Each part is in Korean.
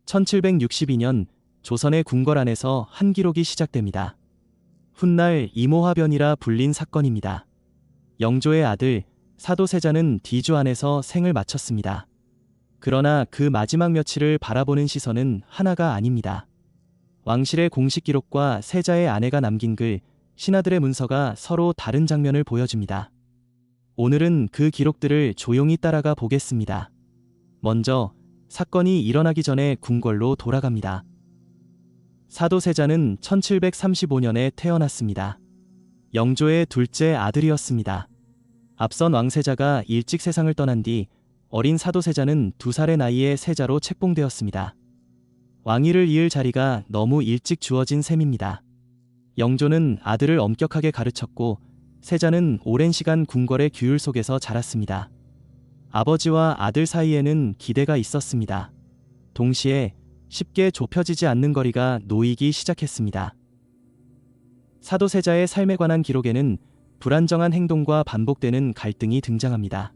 1762년 조선의 궁궐안에서 한 기록이 시작됩니다. 훗날 이모화변이라 불린 사건입니다. 영조의 아들 사도세자는 뒤주 안에서 생을 마쳤습니다. 그러나 그 마지막 며칠을 바라보는 시선은 하나가 아닙니다. 왕실의 공식 기록과 세자의 아내가 남긴 글, 신하들의 문서가 서로 다른 장면을 보여줍니다. 오늘은 그 기록들을 조용히 따라가 보겠습니다. 먼저 사건이 일어나기 전에 궁궐로 돌아갑니다. 사도세자는 1735년에 태어났습니다. 영조의 둘째 아들이었습니다. 앞선 왕세자가 일찍 세상을 떠난 뒤 어린 사도세자는 2살의 나이에 세자로 책봉되었습니다. 왕위를 이을 자리가 너무 일찍 주어진 셈입니다. 영조는 아들을 엄격하게 가르쳤고 세자는 오랜 시간 궁궐의 규율 속에서 자랐습니다. 아버지와 아들 사이에는 기대가 있었습니다. 동시에 쉽게 좁혀지지 않는 거리가 놓이기 시작했습니다. 사도세자의 삶에 관한 기록에는 불안정한 행동과 반복되는 갈등이 등장합니다.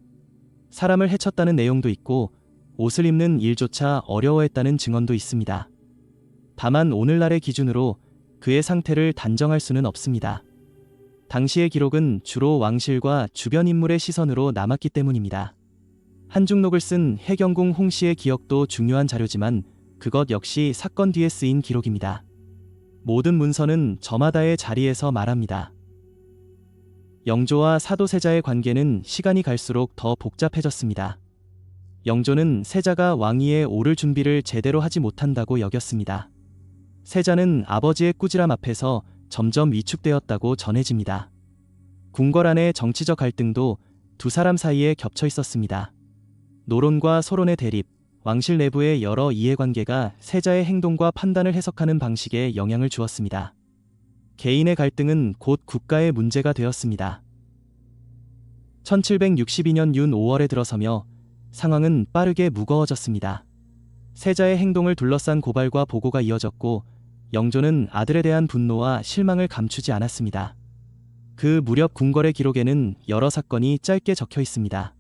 사람을 해쳤다는 내용도 있고 옷을 입는 일조차 어려워했다는 증언도 있습니다. 다만 오늘날의 기준으로 그의 상태를 단정할 수는 없습니다. 당시의 기록은 주로 왕실과 주변 인물의 시선으로 남았기 때문입니다. 한중록을 쓴 해경궁 홍씨의 기억도 중요한 자료지만 그것 역시 사건 뒤에 쓰인 기록입니다. 모든 문서는 저마다의 자리에서 말합니다. 영조와 사도세자의 관계는 시간이 갈수록 더 복잡해졌습니다. 영조는 세자가 왕위에 오를 준비를 제대로 하지 못한다고 여겼습니다. 세자는 아버지의 꾸지람 앞에서 점점 위축되었다고 전해집니다. 궁궐 안의 정치적 갈등도 두 사람 사이에 겹쳐 있었습니다. 노론과 소론의 대립, 왕실 내부의 여러 이해관계가 세자의 행동과 판단을 해석하는 방식에 영향을 주었습니다. 개인의 갈등은 곧 국가의 문제가 되었습니다. 1762년 윤 5월에 들어서며 상황은 빠르게 무거워졌습니다. 세자의 행동을 둘러싼 고발과 보고가 이어졌고 영조는 아들에 대한 분노와 실망을 감추지 않았습니다. 그 무렵 궁궐의 기록에는 여러 사건이 짧게 적혀 있습니다.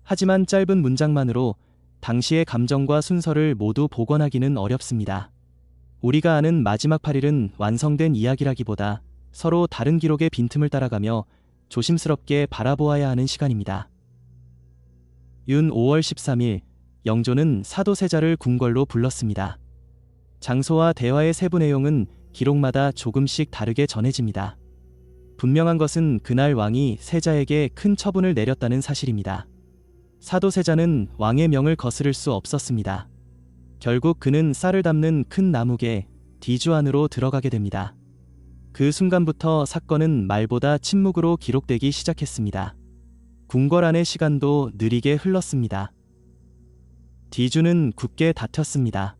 하지만 짧은 문장만으로 당시의 감정과 순서를 모두 복원하기는 어렵습니다. 우리가 아는 마지막 8일은 완성된 이야기라기보다 서로 다른 기록의 빈틈을 따라가며 조심스럽게 바라보아야 하는 시간입니다. 윤 5월 13일, 영조는 사도세자를 궁궐로 불렀습니다. 장소와 대화의 세부 내용은 기록마다 조금씩 다르게 전해집니다. 분명한 것은 그날 왕이 세자에게 큰 처분을 내렸다는 사실입니다. 사도세자는 왕의 명을 거스를 수 없었습니다. 결국 그는 쌀을 담는 큰 나무개, 뒤주 안으로 들어가게 됩니다. 그 순간부터 사건은 말보다 침묵으로 기록되기 시작했습니다. 궁궐 안의 시간도 느리게 흘렀습니다. 뒤주는 굳게 다퉜습니다.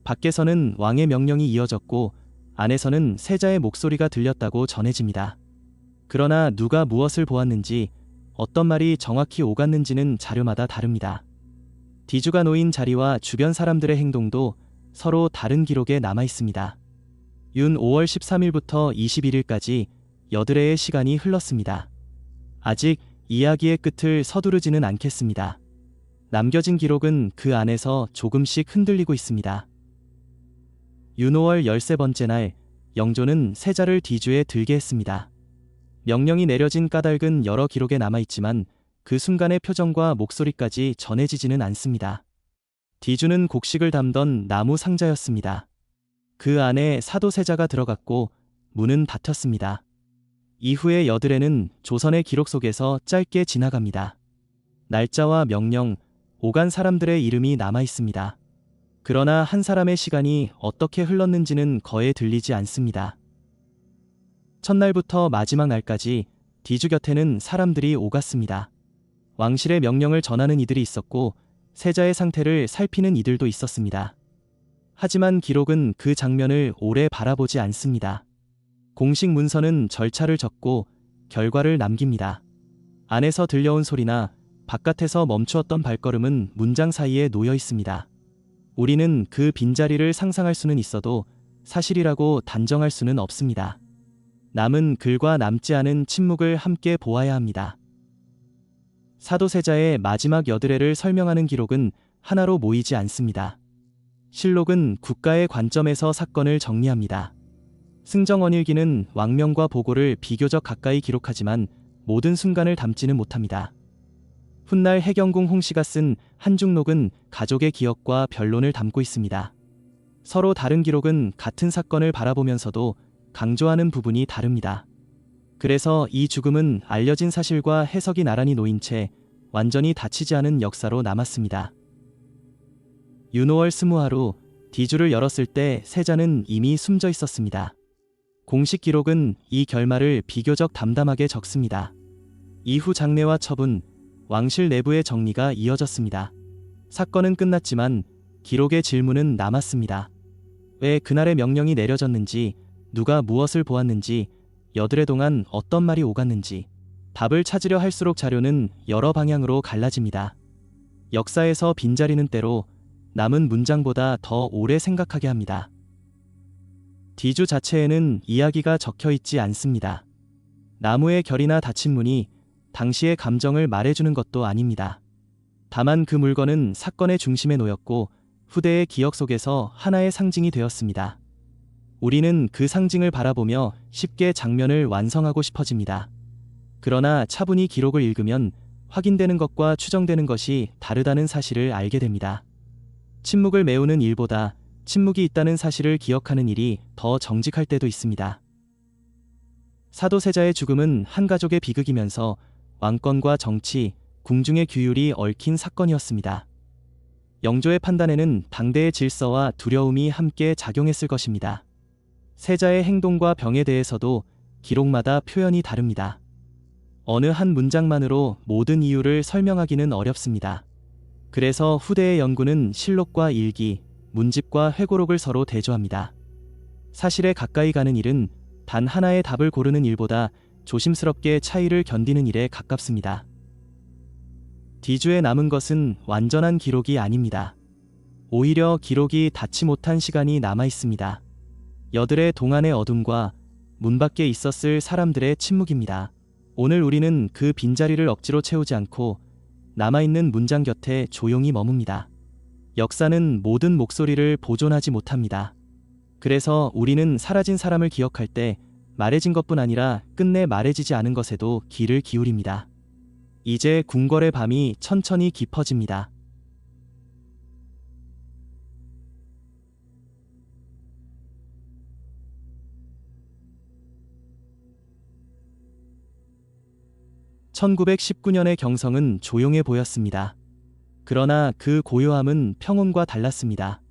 밖에서는 왕의 명령이 이어졌고 안에서는 세자의 목소리가 들렸다고 전해집니다. 그러나 누가 무엇을 보았는지, 어떤 말이 정확히 오갔는지는 자료마다 다릅니다. 뒤주가 놓인 자리와 주변 사람들의 행동도 서로 다른 기록에 남아 있습니다. 윤 5월 13일부터 21일까지 8회의 시간이 흘렀습니다. 아직 이야기의 끝을 서두르지는 않겠습니다. 남겨진 기록은 그 안에서 조금씩 흔들리고 있습니다. 윤 5월 13번째 날, 영조는 세자를 뒤주에 들게 했습니다. 명령이 내려진 까닭은 여러 기록에 남아있지만 그 순간의 표정과 목소리까지 전해지지는 않습니다. 뒤주는 곡식을 담던 나무 상자였습니다. 그 안에 사도세자가 들어갔고 문은 닫혔습니다. 이후의 8회는 조선의 기록 속에서 짧게 지나갑니다. 날짜와 명령, 오간 사람들의 이름이 남아있습니다. 그러나 한 사람의 시간이 어떻게 흘렀는지는 거의 들리지 않습니다. 첫날부터 마지막 날까지 뒤주 곁에는 사람들이 오갔습니다. 왕실의 명령을 전하는 이들이 있었고 세자의 상태를 살피는 이들도 있었습니다. 하지만 기록은 그 장면을 오래 바라보지 않습니다. 공식 문서는 절차를 적고 결과를 남깁니다. 안에서 들려온 소리나 바깥에서 멈추었던 발걸음은 문장 사이에 놓여 있습니다. 우리는 그 빈자리를 상상할 수는 있어도 사실이라고 단정할 수는 없습니다. 남은 글과 남지 않은 침묵을 함께 보아야 합니다. 사도세자의 마지막 8회를 설명하는 기록은 하나로 모이지 않습니다. 실록은 국가의 관점에서 사건을 정리합니다. 승정원일기는 왕명과 보고를 비교적 가까이 기록하지만 모든 순간을 담지는 못합니다. 훗날 해경궁 홍씨가 쓴 한중록은 가족의 기억과 변론을 담고 있습니다. 서로 다른 기록은 같은 사건을 바라보면서도 강조하는 부분이 다릅니다. 그래서 이 죽음은 알려진 사실과 해석이 나란히 놓인 채 완전히 닫히지 않은 역사로 남았습니다. 윤호월 스무하루, 디주를 열었을 때 세자는 이미 숨져 있었습니다. 공식 기록은 이 결말을 비교적 담담하게 적습니다. 이후 장례와 처분, 왕실 내부의 정리가 이어졌습니다. 사건은 끝났지만 기록의 질문은 남았습니다. 왜 그날의 명령이 내려졌는지, 누가 무엇을 보았는지, 여드레 동안 어떤 말이 오갔는지 답을 찾으려 할수록 자료는 여러 방향으로 갈라집니다. 역사에서 빈자리는 때로 남은 문장보다 더 오래 생각하게 합니다. 디주 자체에는 이야기가 적혀 있지 않습니다. 나무의 결이나 닫힌 문이 당시의 감정을 말해주는 것도 아닙니다. 다만 그 물건은 사건의 중심에 놓였고 후대의 기억 속에서 하나의 상징이 되었습니다. 우리는 그 상징을 바라보며 쉽게 장면을 완성하고 싶어집니다. 그러나 차분히 기록을 읽으면 확인되는 것과 추정되는 것이 다르다는 사실을 알게 됩니다. 침묵을 메우는 일보다 침묵이 있다는 사실을 기억하는 일이 더 정직할 때도 있습니다. 사도세자의 죽음은 한 가족의 비극이면서 왕권과 정치, 궁중의 규율이 얽힌 사건이었습니다. 영조의 판단에는 당대의 질서와 두려움이 함께 작용했을 것입니다. 세자의 행동과 병에 대해서도 기록마다 표현이 다릅니다. 어느 한 문장만으로 모든 이유를 설명하기는 어렵습니다. 그래서 후대의 연구는 실록과 일기, 문집과 회고록을 서로 대조합니다. 사실에 가까이 가는 일은 단 하나의 답을 고르는 일보다 조심스럽게 차이를 견디는 일에 가깝습니다. 디주에 남은 것은 완전한 기록이 아닙니다. 오히려 기록이 닿지 못한 시간이 남아 있습니다. 여들의 동안의 어둠과 문 밖에 있었을 사람들의 침묵입니다. 오늘 우리는 그 빈자리를 억지로 채우지 않고 남아있는 문장 곁에 조용히 머뭅니다. 역사는 모든 목소리를 보존하지 못합니다. 그래서 우리는 사라진 사람을 기억할 때 말해진 것뿐 아니라 끝내 말해지지 않은 것에도 귀를 기울입니다. 이제 궁궐의 밤이 천천히 깊어집니다. (1919년의) 경성은 조용해 보였습니다. 그러나 그 고요함은 평온과 달랐습니다.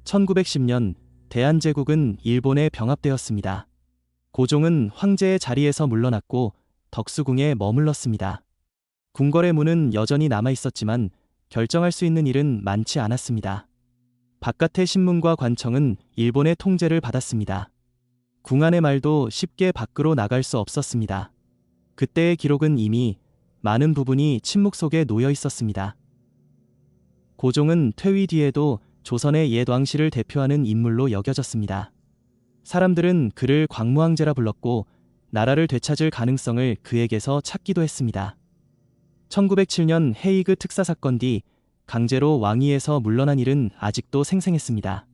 1910년 대한제국은 일본에 병합되었습니다. 고종은 황제의 자리에서 물러났고 덕수궁에 머물렀습니다. 궁궐의 문은 여전히 남아 있었지만 결정할 수 있는 일은 많지 않았습니다. 바깥의 신문과 관청은 일본의 통제를 받았습니다. 궁 안의 말도 쉽게 밖으로 나갈 수 없었습니다. 그때의 기록은 이미 많은 부분이 침묵 속에 놓여 있었습니다. 고종은 퇴위 뒤에도 조선의 옛 왕실을 대표하는 인물로 여겨졌습니다. 사람들은 그를 광무왕제라 불렀고 나라를 되찾을 가능성을 그에게서 찾기도 했습니다. 1907년 헤이그 특사 사건 뒤 강제로 왕위에서 물러난 일은 아직도 생생했습니다.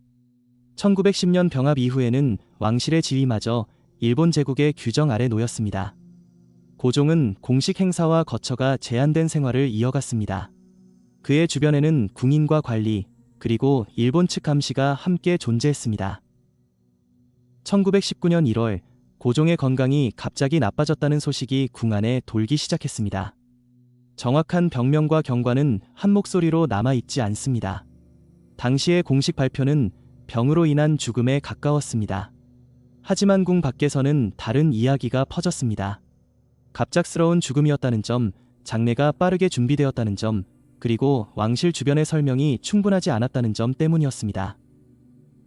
1910년 병합 이후에는 왕실의 지위마저 일본 제국의 규정 아래 놓였습니다. 고종은 공식 행사와 거처가 제한된 생활을 이어갔습니다. 그의 주변에는 궁인과 관리, 그리고 일본 측 감시가 함께 존재했습니다. 1919년 1월, 고종의 건강이 갑자기 나빠졌다는 소식이 궁 안에 돌기 시작했습니다. 정확한 병명과 경과는 한 목소리로 남아있지 않습니다. 당시의 공식 발표는 병으로 인한 죽음에 가까웠습니다. 하지만 궁 밖에서는 다른 이야기가 퍼졌습니다. 갑작스러운 죽음이었다는 점, 장례가 빠르게 준비되었다는 점, 그리고 왕실 주변의 설명이 충분하지 않았다는 점 때문이었습니다.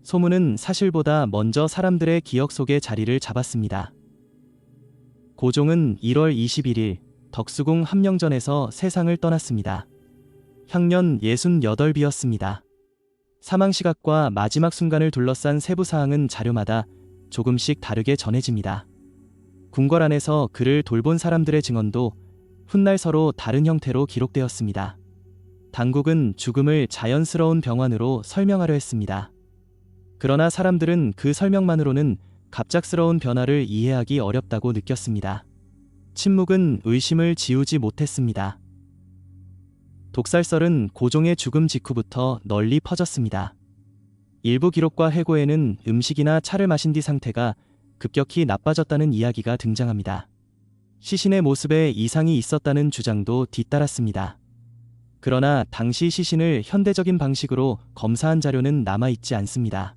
소문은 사실보다 먼저 사람들의 기억 속에 자리를 잡았습니다. 고종은 1월 21일 덕수궁 함령전에서 세상을 떠났습니다. 향년 68이었습니다. 사망 시각과 마지막 순간을 둘러싼 세부 사항은 자료마다 조금씩 다르게 전해집니다. 궁궐 안에서 그를 돌본 사람들의 증언도 훗날 서로 다른 형태로 기록되었습니다. 당국은 죽음을 자연스러운 병환으로 설명하려 했습니다. 그러나 사람들은 그 설명만으로는 갑작스러운 변화를 이해하기 어렵다고 느꼈습니다. 침묵은 의심을 지우지 못했습니다. 독살설은 고종의 죽음 직후부터 널리 퍼졌습니다. 일부 기록과 회고에는 음식이나 차를 마신 뒤 상태가 급격히 나빠졌다는 이야기가 등장합니다. 시신의 모습에 이상이 있었다는 주장도 뒤따랐습니다. 그러나 당시 시신을 현대적인 방식으로 검사한 자료는 남아있지 않습니다.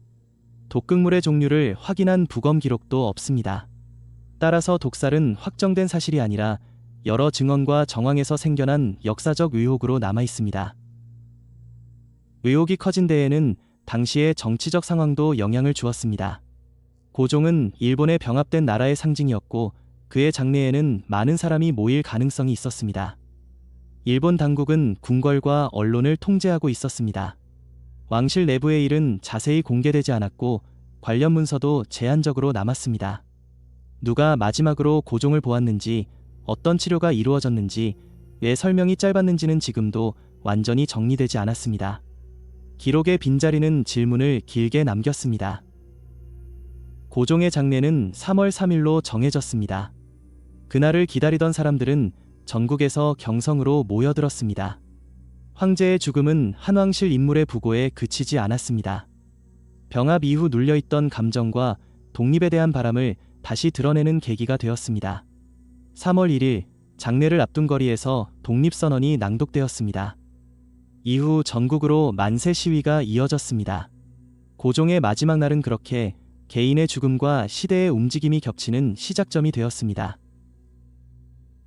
독극물의 종류를 확인한 부검 기록도 없습니다. 따라서 독살은 확정된 사실이 아니라 여러 증언과 정황에서 생겨난 역사적 의혹으로 남아있습니다. 의혹이 커진 데에는 당시의 정치적 상황도 영향을 주었습니다. 고종은 일본의 병합된 나라의 상징이었고 그의 장례에는 많은 사람이 모일 가능성이 있었습니다. 일본 당국은 궁궐과 언론을 통제하고 있었습니다. 왕실 내부의 일은 자세히 공개되지 않았고 관련 문서도 제한적으로 남았습니다. 누가 마지막으로 고종을 보았는지, 어떤 치료가 이루어졌는지, 왜 설명이 짧았는지는 지금도 완전히 정리되지 않았습니다. 기록의 빈자리는 질문을 길게 남겼습니다. 고종의 장례는 3월 3일로 정해졌습니다. 그날을 기다리던 사람들은 전국에서 경성으로 모여들었습니다. 황제의 죽음은 한왕실 인물의 부고에 그치지 않았습니다. 병합 이후 눌려있던 감정과 독립에 대한 바람을 다시 드러내는 계기가 되었습니다. 3월 1일 장례를 앞둔 거리에서 독립선언이 낭독되었습니다. 이후 전국으로 만세 시위가 이어졌습니다. 고종의 마지막 날은 그렇게 개인의 죽음과 시대의 움직임이 겹치는 시작점이 되었습니다.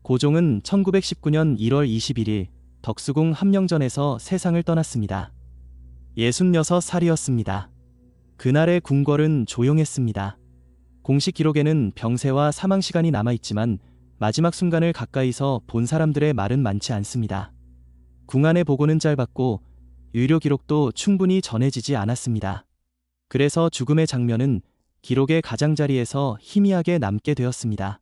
고종은 1919년 1월 21일 덕수궁 함령전에서 세상을 떠났습니다. 66살이었습니다. 그날의 궁궐은 조용했습니다. 공식 기록에는 병세와 사망 시간이 남아있지만 마지막 순간을 가까이서 본 사람들의 말은 많지 않습니다. 궁 안의 보고는 짧았고 의료 기록도 충분히 전해지지 않았습니다. 그래서 죽음의 장면은 기록의 가장자리에서 희미하게 남게 되었습니다.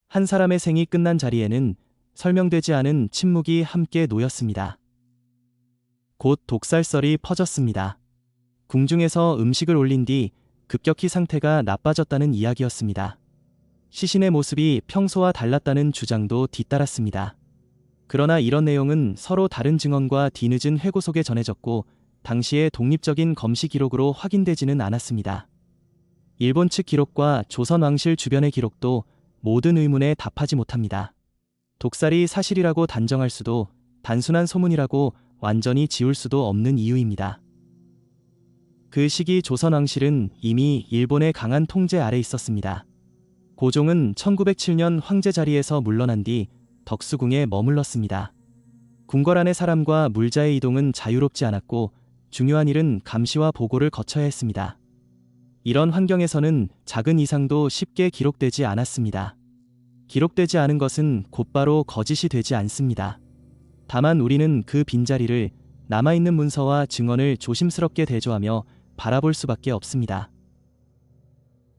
한 사람의 생이 끝난 자리에는 설명되지 않은 침묵이 함께 놓였습니다. 곧 독살설이 퍼졌습니다. 궁중에서 음식을 올린 뒤 급격히 상태가 나빠졌다는 이야기였습니다. 시신의 모습이 평소와 달랐다는 주장도 뒤따랐습니다. 그러나 이런 내용은 서로 다른 증언과 뒤늦은 회고 속에 전해졌고 당시의 독립적인 검시 기록으로 확인되지는 않았습니다. 일본 측 기록과 조선 왕실 주변의 기록도 모든 의문에 답하지 못합니다. 독살이 사실이라고 단정할 수도 단순한 소문이라고 완전히 지울 수도 없는 이유입니다. 그 시기 조선 왕실은 이미 일본의 강한 통제 아래 있었습니다. 고종은 1907년 황제 자리에서 물러난 뒤 덕수궁에 머물렀습니다. 궁궐 안의 사람과 물자의 이동은 자유롭지 않았고 중요한 일은 감시와 보고를 거쳐야 했습니다. 이런 환경에서는 작은 이상도 쉽게 기록되지 않았습니다. 기록되지 않은 것은 곧바로 거짓이 되지 않습니다. 다만 우리는 그 빈자리를 남아있는 문서와 증언을 조심스럽게 대조하며 바라볼 수밖에 없습니다.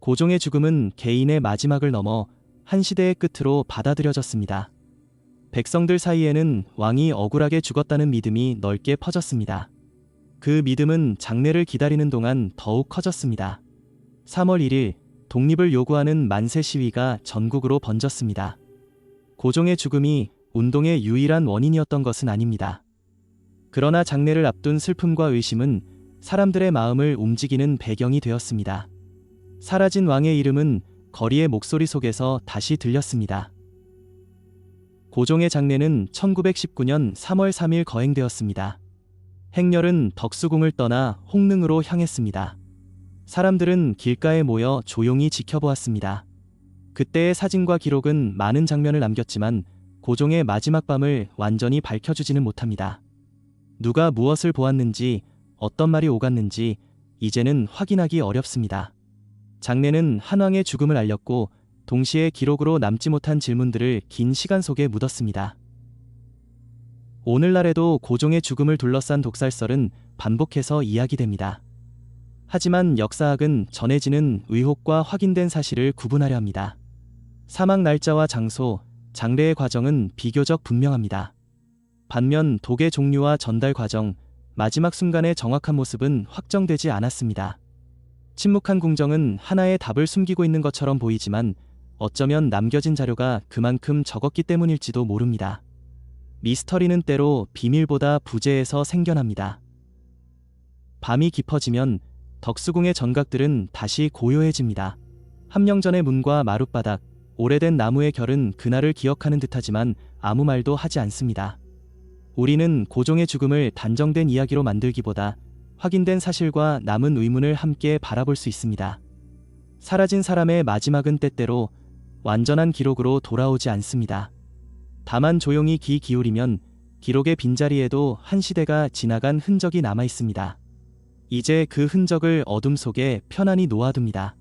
고종의 죽음은 개인의 마지막을 넘어 한 시대의 끝으로 받아들여졌습니다. 백성들 사이에는 왕이 억울하게 죽었다는 믿음이 넓게 퍼졌습니다. 그 믿음은 장례를 기다리는 동안 더욱 커졌습니다. 3월 1일 독립을 요구하는 만세 시위가 전국으로 번졌습니다. 고종의 죽음이 운동의 유일한 원인이었던 것은 아닙니다. 그러나 장례를 앞둔 슬픔과 의심은 사람들의 마음을 움직이는 배경이 되었습니다. 사라진 왕의 이름은 거리의 목소리 속에서 다시 들렸습니다. 고종의 장례는 1919년 3월 3일 거행되었습니다. 행렬은 덕수궁을 떠나 홍릉으로 향했습니다. 사람들은 길가에 모여 조용히 지켜보았습니다. 그때의 사진과 기록은 많은 장면을 남겼지만 고종의 마지막 밤을 완전히 밝혀주지는 못합니다. 누가 무엇을 보았는지, 어떤 말이 오갔는지 이제는 확인하기 어렵습니다. 장례는 한왕의 죽음을 알렸고 동시에 기록으로 남지 못한 질문들을 긴 시간 속에 묻었습니다. 오늘날에도 고종의 죽음을 둘러싼 독살설은 반복해서 이야기됩니다. 하지만 역사학은 전해지는 의혹과 확인된 사실을 구분하려 합니다. 사망 날짜와 장소, 장례의 과정은 비교적 분명합니다. 반면 독의 종류와 전달 과정, 마지막 순간의 정확한 모습은 확정되지 않았습니다. 침묵한 궁정은 하나의 답을 숨기고 있는 것처럼 보이지만 어쩌면 남겨진 자료가 그만큼 적었기 때문일지도 모릅니다. 미스터리는 때로 비밀보다 부재에서 생겨납니다. 밤이 깊어지면 덕수궁의 전각들은 다시 고요해집니다. 함령전의 문과 마룻바닥, 오래된 나무의 결은 그날을 기억하는 듯하지만 아무 말도 하지 않습니다. 우리는 고종의 죽음을 단정된 이야기로 만들기보다 확인된 사실과 남은 의문을 함께 바라볼 수 있습니다. 사라진 사람의 마지막은 때때로 완전한 기록으로 돌아오지 않습니다. 다만 조용히 귀 기울이면 기록의 빈자리에도 한 시대가 지나간 흔적이 남아 있습니다. 이제 그 흔적을 어둠 속에 편안히 놓아둡니다.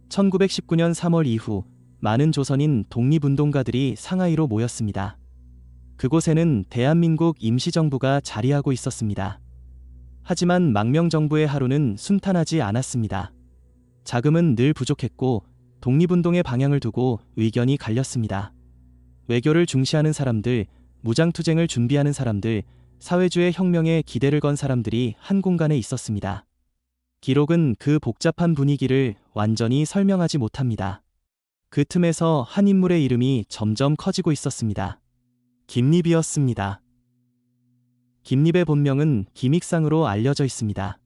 (1919년 3월) 이후 많은 조선인 독립운동가들이 상하이로 모였습니다. 그곳에는 대한민국 임시정부가 자리하고 있었습니다. 하지만 망명정부의 하루는 순탄하지 않았습니다. 자금은 늘 부족했고 독립운동의 방향을 두고 의견이 갈렸습니다. 외교를 중시하는 사람들, 무장투쟁을 준비하는 사람들, 사회주의 혁명에 기대를 건 사람들이 한 공간에 있었습니다. 기록은 그 복잡한 분위기를 완전히 설명하지 못합니다. 그 틈에서 한 인물의 이름이 점점 커지고 있었습니다. 김립이었습니다. 김립의 본명은 김익상으로 알려져 있습니다.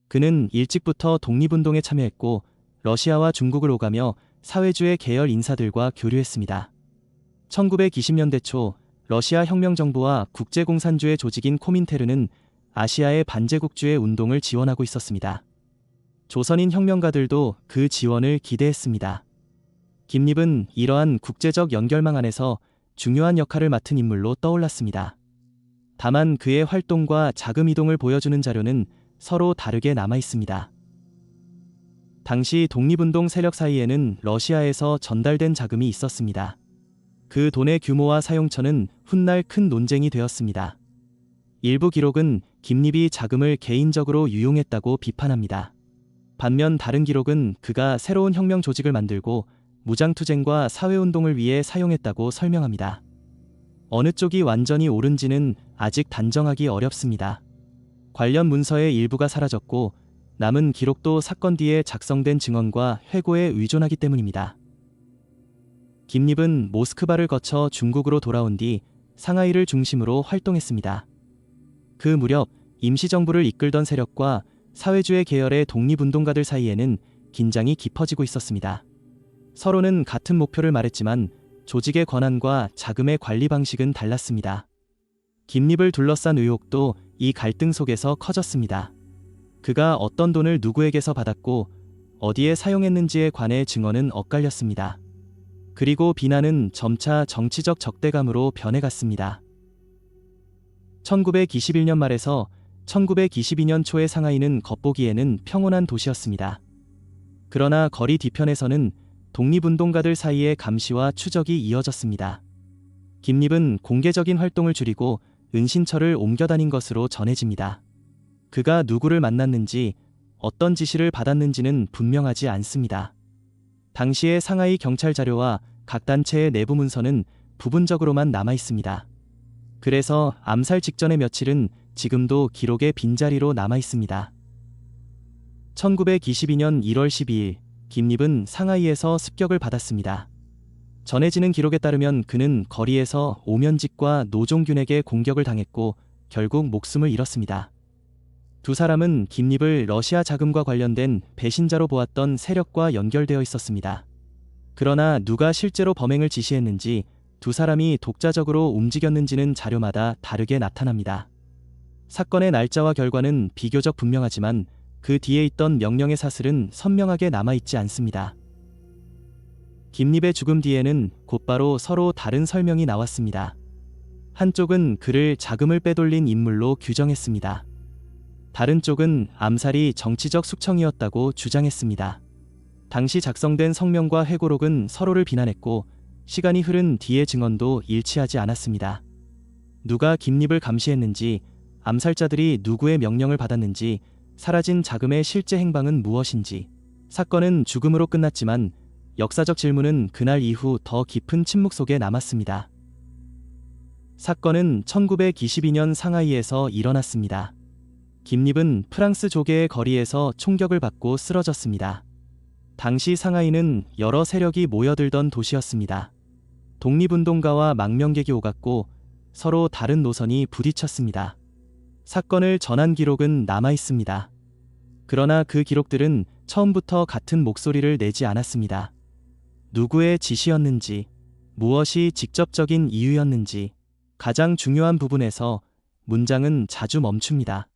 그는 일찍부터 독립운동에 참여했고 러시아와 중국을 오가며 사회주의 계열 인사들과 교류했습니다. 1920년대 초 러시아 혁명정부와 국제공산주의 조직인 코민테르는 아시아의 반제국주의 운동을 지원하고 있었습니다. 조선인 혁명가들도 그 지원을 기대했습니다. 김립은 이러한 국제적 연결망 안에서 중요한 역할을 맡은 인물로 떠올랐습니다. 다만 그의 활동과 자금 이동을 보여주는 자료는 서로 다르게 남아 있습니다. 당시 독립운동 세력 사이에는 러시아에서 전달된 자금이 있었습니다. 그 돈의 규모와 사용처는 훗날 큰 논쟁이 되었습니다. 일부 기록은 김립이 자금을 개인적으로 유용했다고 비판합니다. 반면 다른 기록은 그가 새로운 혁명 조직을 만들고 무장투쟁과 사회운동을 위해 사용했다고 설명합니다. 어느 쪽이 완전히 옳은지는 아직 단정하기 어렵습니다. 관련 문서의 일부가 사라졌고 남은 기록도 사건 뒤에 작성된 증언과 회고에 의존하기 때문입니다. 김립은 모스크바를 거쳐 중국으로 돌아온 뒤 상하이를 중심으로 활동했습니다. 그 무렵 임시정부를 이끌던 세력과 사회주의 계열의 독립운동가들 사이에는 긴장이 깊어지고 있었습니다. 서로는 같은 목표를 말했지만 조직의 권한과 자금의 관리 방식은 달랐습니다. 김립을 둘러싼 의혹도 이 갈등 속에서 커졌습니다. 그가 어떤 돈을 누구에게서 받았고 어디에 사용했는지에 관해 증언은 엇갈렸습니다. 그리고 비난은 점차 정치적 적대감으로 변해갔습니다. 1921년 말에서 1922년 초의 상하이는 겉보기에는 평온한 도시였습니다. 그러나 거리 뒤편에서는 독립운동가들 사이의 감시와 추적이 이어졌습니다. 김립은 공개적인 활동을 줄이고 은신처를 옮겨 다닌 것으로 전해집니다. 그가 누구를 만났는지 어떤 지시를 받았는지는 분명하지 않습니다. 당시의 상하이 경찰 자료와 각 단체의 내부 문서는 부분적으로만 남아 있습니다. 그래서 암살 직전의 며칠은 지금도 기록의 빈자리로 남아 있습니다. 1922년 1월 12일 김립은 상하이에서 습격을 받았습니다. 전해지는 기록에 따르면 그는 거리에서 오면직과 노종균에게 공격을 당했고 결국 목숨을 잃었습니다. 두 사람은 김립을 러시아 자금과 관련된 배신자로 보았던 세력과 연결되어 있었습니다. 그러나 누가 실제로 범행을 지시했는지 두 사람이 독자적으로 움직였는지는 자료마다 다르게 나타납니다. 사건의 날짜와 결과는 비교적 분명하지만 그 뒤에 있던 명령의 사슬은 선명하게 남아있지 않습니다. 김립의 죽음 뒤에는 곧바로 서로 다른 설명이 나왔습니다. 한쪽은 그를 자금을 빼돌린 인물로 규정했습니다. 다른 쪽은 암살이 정치적 숙청이었다고 주장했습니다. 당시 작성된 성명과 회고록은 서로를 비난했고 시간이 흐른 뒤의 증언도 일치하지 않았습니다. 누가 김립을 감시했는지, 암살자들이 누구의 명령을 받았는지, 사라진 자금의 실제 행방은 무엇인지. 사건은 죽음으로 끝났지만 역사적 질문은 그날 이후 더 깊은 침묵 속에 남았습니다. 사건은 1922년 상하이에서 일어났습니다. 김립은 프랑스 조개의 거리에서 총격을 받고 쓰러졌습니다. 당시 상하이는 여러 세력이 모여들던 도시였습니다. 독립운동가와 망명객이 오갔고 서로 다른 노선이 부딪혔습니다. 사건을 전한 기록은 남아 있습니다. 그러나 그 기록들은 처음부터 같은 목소리를 내지 않았습니다. 누구의 지시였는지, 무엇이 직접적인 이유였는지, 가장 중요한 부분에서 문장은 자주 멈춥니다.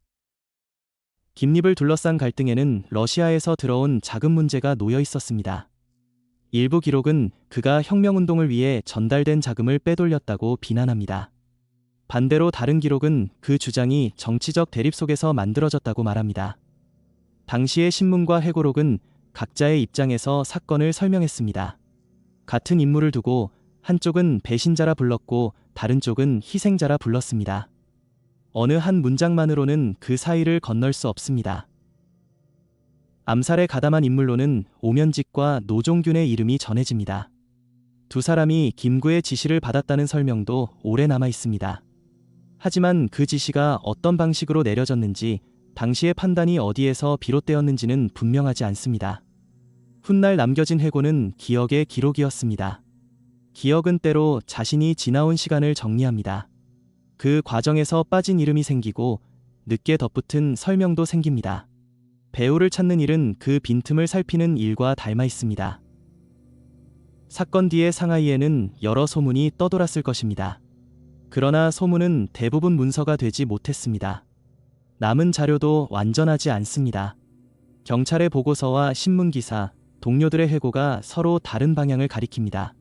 김립을 둘러싼 갈등에는 러시아에서 들어온 자금 문제가 놓여 있었습니다. 일부 기록은 그가 혁명운동을 위해 전달된 자금을 빼돌렸다고 비난합니다. 반대로 다른 기록은 그 주장이 정치적 대립 속에서 만들어졌다고 말합니다. 당시의 신문과 회고록은 각자의 입장에서 사건을 설명했습니다. 같은 인물을 두고 한쪽은 배신자라 불렀고 다른 쪽은 희생자라 불렀습니다. 어느 한 문장만으로는 그 사이를 건널 수 없습니다. 암살에 가담한 인물로는 오면직과 노종균의 이름이 전해집니다. 두 사람이 김구의 지시를 받았다는 설명도 오래 남아 있습니다. 하지만 그 지시가 어떤 방식으로 내려졌는지, 당시의 판단이 어디에서 비롯되었는지는 분명하지 않습니다. 훗날 남겨진 회고는 기억의 기록이었습니다. 기억은 때로 자신이 지나온 시간을 정리합니다. 그 과정에서 빠진 이름이 생기고 늦게 덧붙은 설명도 생깁니다. 배우를 찾는 일은 그 빈틈을 살피는 일과 닮아 있습니다. 사건 뒤의 상하이에는 여러 소문이 떠돌았을 것입니다. 그러나 소문은 대부분 문서가 되지 못했습니다. 남은 자료도 완전하지 않습니다. 경찰의 보고서와 신문기사, 동료들의 회고가 서로 다른 방향을 가리킵니다.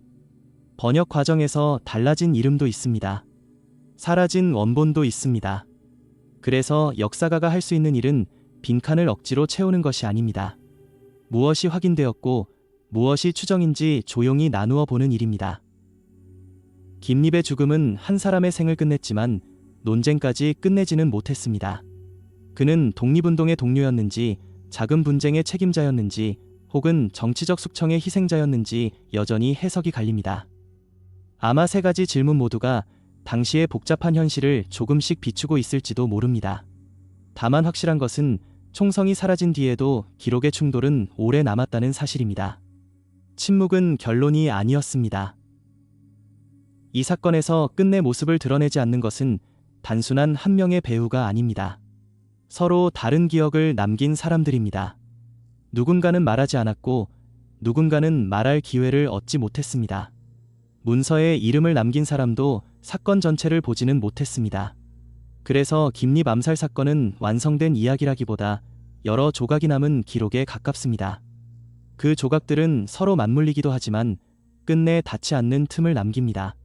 번역 과정에서 달라진 이름도 있습니다. 사라진 원본도 있습니다. 그래서 역사가가 할 수 있는 일은 빈칸을 억지로 채우는 것이 아닙니다. 무엇이 확인되었고 무엇이 추정인지 조용히 나누어 보는 일입니다. 김립의 죽음은 한 사람의 생을 끝냈지만 논쟁까지 끝내지는 못했습니다. 그는 독립운동의 동료였는지, 자금 분쟁의 책임자였는지, 혹은 정치적 숙청의 희생자였는지 여전히 해석이 갈립니다. 아마 세 가지 질문 모두가 당시의 복잡한 현실을 조금씩 비추고 있을지도 모릅니다. 다만 확실한 것은 총성이 사라진 뒤에도 기록의 충돌은 오래 남았다는 사실입니다. 침묵은 결론이 아니었습니다. 이 사건에서 끝내 모습을 드러내지 않는 것은 단순한 한 명의 배우가 아닙니다. 서로 다른 기억을 남긴 사람들입니다. 누군가는 말하지 않았고 누군가는 말할 기회를 얻지 못했습니다. 문서에 이름을 남긴 사람도 사건 전체를 보지는 못했습니다. 그래서 김립 암살 사건은 완성된 이야기라기보다 여러 조각이 남은 기록에 가깝습니다. 그 조각들은 서로 맞물리기도 하지만 끝내 닿지 않는 틈을 남깁니다.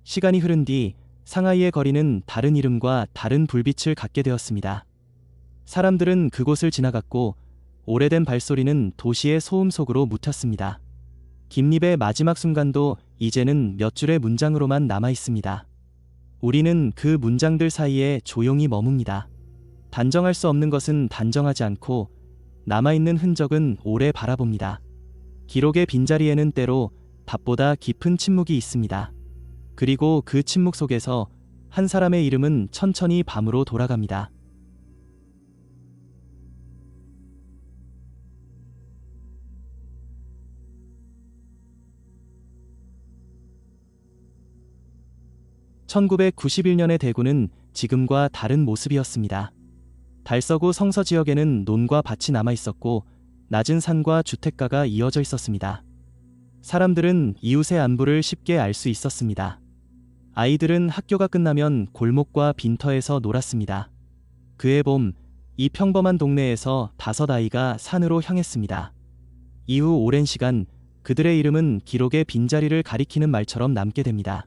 시간이 흐른 뒤 상하이의 거리는 다른 이름과 다른 불빛을 갖게 되었습니다. 사람들은 그곳을 지나갔고 오래된 발소리는 도시의 소음 속으로 묻혔습니다. 김립의 마지막 순간도 이제는 몇 줄의 문장으로만 남아 있습니다. 우리는 그 문장들 사이에 조용히 머뭅니다. 단정할 수 없는 것은 단정하지 않고 남아있는 흔적은 오래 바라봅니다. 기록의 빈자리에는 때로 답보다 깊은 침묵이 있습니다. 그리고 그 침묵 속에서 한 사람의 이름은 천천히 밤으로 돌아갑니다. (1991년의) 대구는 지금과 다른 모습이었습니다. 달서구 성서 지역에는 논과 밭이 남아 있었고 낮은 산과 주택가가 이어져 있었습니다. 사람들은 이웃의 안부를 쉽게 알 수 있었습니다. 아이들은 학교가 끝나면 골목과 빈터에서 놀았습니다. 그해 봄, 이 평범한 동네에서 5 아이가 산으로 향했습니다. 이후 오랜 시간 그들의 이름은 기록의 빈자리를 가리키는 말처럼 남게 됩니다.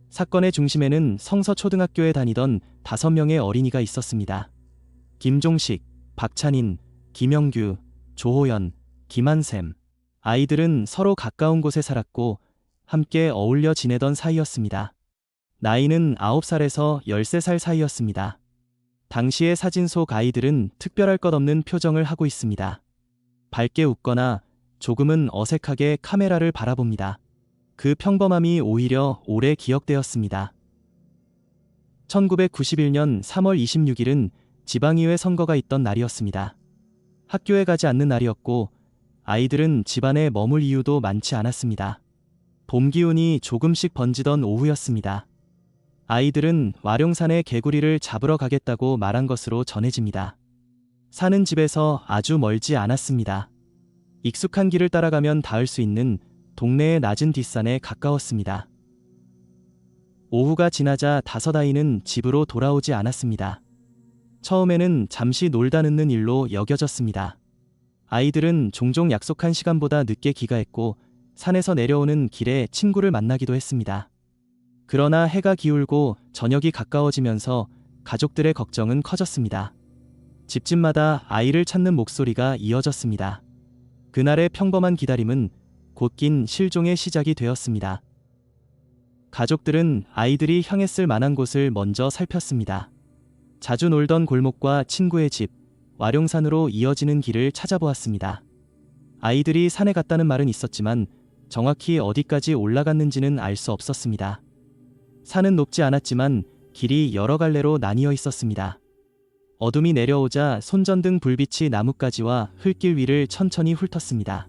사건의 중심에는 성서초등학교에 다니던 5명의 어린이가 있었습니다. 김종식, 박찬인, 김영규, 조호연, 김한샘. 아이들은 서로 가까운 곳에 살았고 함께 어울려 지내던 사이였습니다. 나이는 9살에서 13살 사이였습니다. 당시의 사진 속 아이들은 특별할 것 없는 표정을 하고 있습니다. 밝게 웃거나 조금은 어색하게 카메라를 바라봅니다. 그 평범함이 오히려 오래 기억되었습니다. 1991년 3월 26일은 지방의회 선거가 있던 날이었습니다. 학교에 가지 않는 날이었고 아이들은 집안에 머물 이유도 많지 않았습니다. 봄 기운이 조금씩 번지던 오후였습니다. 아이들은 와룡산의 개구리를 잡으러 가겠다고 말한 것으로 전해집니다. 사는 집에서 아주 멀지 않았습니다. 익숙한 길을 따라가면 닿을 수 있는 동네의 낮은 뒷산에 가까웠습니다. 오후가 지나자 5아이는 집으로 돌아오지 않았습니다. 처음에는 잠시 놀다 늦는 일로 여겨졌습니다. 아이들은 종종 약속한 시간보다 늦게 귀가했고 산에서 내려오는 길에 친구를 만나기도 했습니다. 그러나 해가 기울고 저녁이 가까워지면서 가족들의 걱정은 커졌습니다. 집집마다 아이를 찾는 목소리가 이어졌습니다. 그날의 평범한 기다림은 곧 긴 실종의 시작이 되었습니다. 가족들은 아이들이 향했을 만한 곳을 먼저 살폈습니다. 자주 놀던 골목과 친구의 집, 와룡산으로 이어지는 길을 찾아보았습니다. 아이들이 산에 갔다는 말은 있었지만 정확히 어디까지 올라갔는지는 알 수 없었습니다. 산은 높지 않았지만 길이 여러 갈래로 나뉘어 있었습니다. 어둠이 내려오자 손전등 불빛이 나뭇가지와 흙길 위를 천천히 훑었습니다.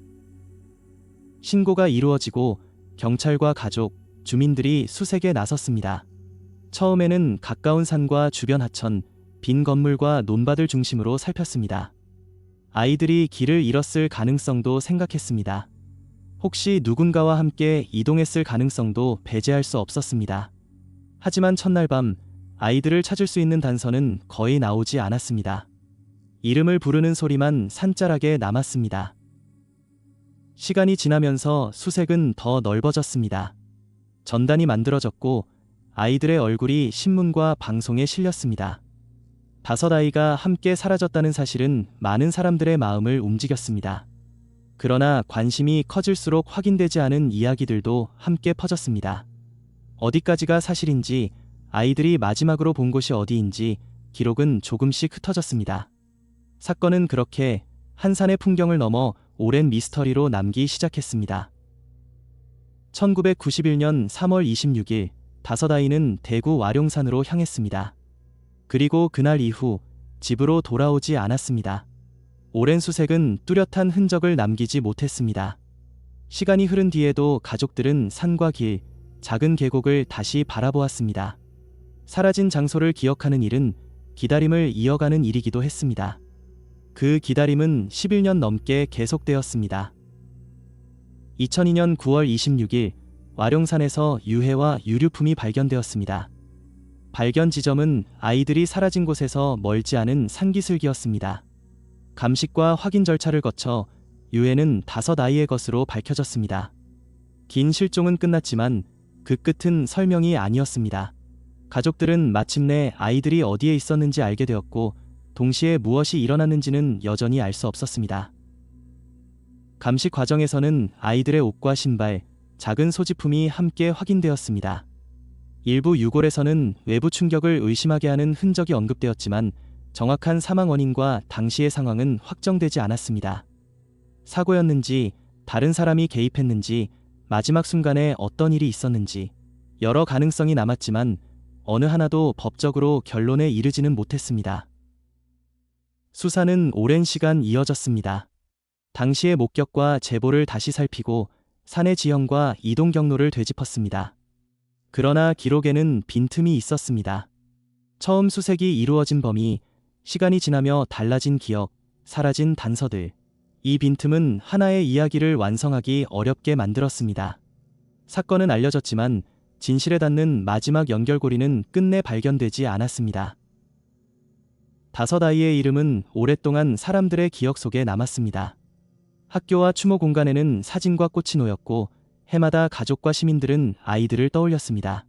신고가 이루어지고 경찰과 가족, 주민들이 수색에 나섰습니다. 처음에는 가까운 산과 주변 하천, 빈 건물과 논밭을 중심으로 살폈습니다. 아이들이 길을 잃었을 가능성도 생각했습니다. 혹시 누군가와 함께 이동했을 가능성도 배제할 수 없었습니다. 하지만 첫날 밤 아이들을 찾을 수 있는 단서는 거의 나오지 않았습니다. 이름을 부르는 소리만 산자락에 남았습니다. 시간이 지나면서 수색은 더 넓어졌습니다. 전단이 만들어졌고 아이들의 얼굴이 신문과 방송에 실렸습니다. 5아이가 함께 사라졌다는 사실은 많은 사람들의 마음을 움직였습니다. 그러나 관심이 커질수록 확인되지 않은 이야기들도 함께 퍼졌습니다. 어디까지가 사실인지, 아이들이 마지막으로 본 곳이 어디인지 기록은 조금씩 흩어졌습니다. 사건은 그렇게 한 산의 풍경을 넘어 오랜 미스터리로 남기 시작했습니다. 1991년 3월 26일 5아이는 대구 와룡산으로 향했습니다. 그리고 그날 이후 집으로 돌아오지 않았습니다. 오랜 수색은 뚜렷한 흔적을 남기지 못했습니다. 시간이 흐른 뒤에도 가족들은 산과 길, 작은 계곡을 다시 바라보았습니다. 사라진 장소를 기억하는 일은 기다림을 이어가는 일이기도 했습니다. 그 기다림은 11년 넘게 계속되었습니다. 2002년 9월 26일 와룡산에서 유해와 유류품이 발견되었습니다. 발견 지점은 아이들이 사라진 곳에서 멀지 않은 산기슭이었습니다. 감식과 확인 절차를 거쳐 유해는 5아이의 것으로 밝혀졌습니다. 긴 실종은 끝났지만 그 끝은 설명이 아니었습니다. 가족들은 마침내 아이들이 어디에 있었는지 알게 되었고 동시에 무엇이 일어났는지는 여전히 알 수 없었습니다. 감식 과정에서는 아이들의 옷과 신발, 작은 소지품이 함께 확인되었습니다. 일부 유골에서는 외부 충격을 의심하게 하는 흔적이 언급되었지만 정확한 사망 원인과 당시의 상황은 확정되지 않았습니다. 사고였는지, 다른 사람이 개입했는지, 마지막 순간에 어떤 일이 있었는지 여러 가능성이 남았지만 어느 하나도 법적으로 결론에 이르지는 못했습니다. 수사는 오랜 시간 이어졌습니다. 당시의 목격과 제보를 다시 살피고 산의 지형과 이동 경로를 되짚었습니다. 그러나 기록에는 빈틈이 있었습니다. 처음 수색이 이루어진 범위, 시간이 지나며 달라진 기억, 사라진 단서들. 이 빈틈은 하나의 이야기를 완성하기 어렵게 만들었습니다. 사건은 알려졌지만 진실에 닿는 마지막 연결고리는 끝내 발견되지 않았습니다. 5아이의 이름은 오랫동안 사람들의 기억 속에 남았습니다. 학교와 추모 공간에는 사진과 꽃이 놓였고 해마다 가족과 시민들은 아이들을 떠올렸습니다.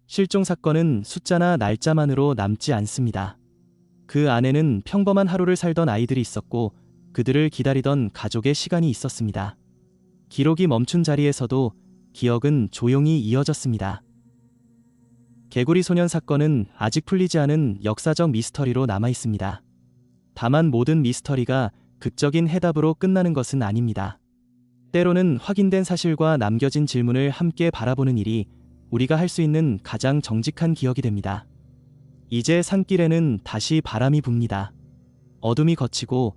실종 사건은 숫자나 날짜만으로 남지 않습니다. 그 안에는 평범한 하루를 살던 아이들이 있었고 그들을 기다리던 가족의 시간이 있었습니다. 기록이 멈춘 자리에서도 기억은 조용히 이어졌습니다. 개구리 소년 사건은 아직 풀리지 않은 역사적 미스터리로 남아 있습니다. 다만 모든 미스터리가 극적인 해답으로 끝나는 것은 아닙니다. 때로는 확인된 사실과 남겨진 질문을 함께 바라보는 일이 우리가 할 수 있는 가장 정직한 기억이 됩니다. 이제 산길에는 다시 바람이 붑니다. 어둠이 걷히고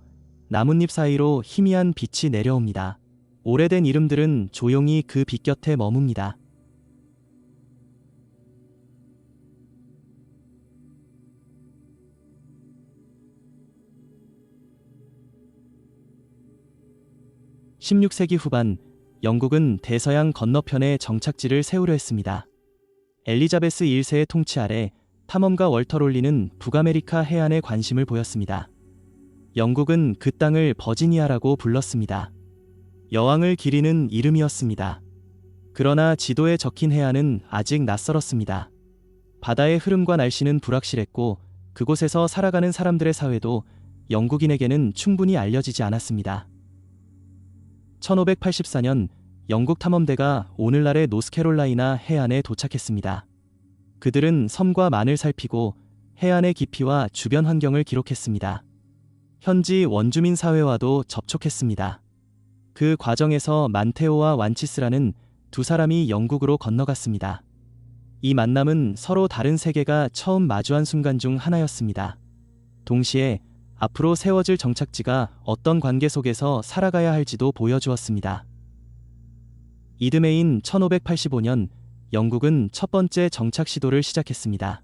나뭇잎 사이로 희미한 빛이 내려옵니다. 오래된 이름들은 조용히 그 빛 곁에 머뭅니다. (16세기) 후반 영국은 대서양 건너편에 정착지를 세우려 했습니다. 엘리자베스 1세의 통치 아래 탐험가 월터 롤리는 북아메리카 해안에 관심을 보였습니다. 영국은 그 땅을 버지니아라고 불렀습니다. 여왕을 기리는 이름이었습니다. 그러나 지도에 적힌 해안은 아직 낯설었습니다. 바다의 흐름과 날씨는 불확실했고 그곳에서 살아가는 사람들의 사회도 영국인에게는 충분히 알려지지 않았습니다. 1584년 영국 탐험대가 오늘날의 노스캐롤라이나 해안에 도착했습니다. 그들은 섬과 만을 살피고 해안의 깊이와 주변 환경을 기록했습니다. 현지 원주민 사회와도 접촉했습니다. 그 과정에서 만테오와 완치스라는 두 사람이 영국으로 건너갔습니다. 이 만남은 서로 다른 세계가 처음 마주한 순간 중 하나였습니다. 동시에 앞으로 세워질 정착지가 어떤 관계 속에서 살아가야 할지도 보여주었습니다. 이듬해인 1585년 영국은 첫 번째 정착 시도를 시작했습니다.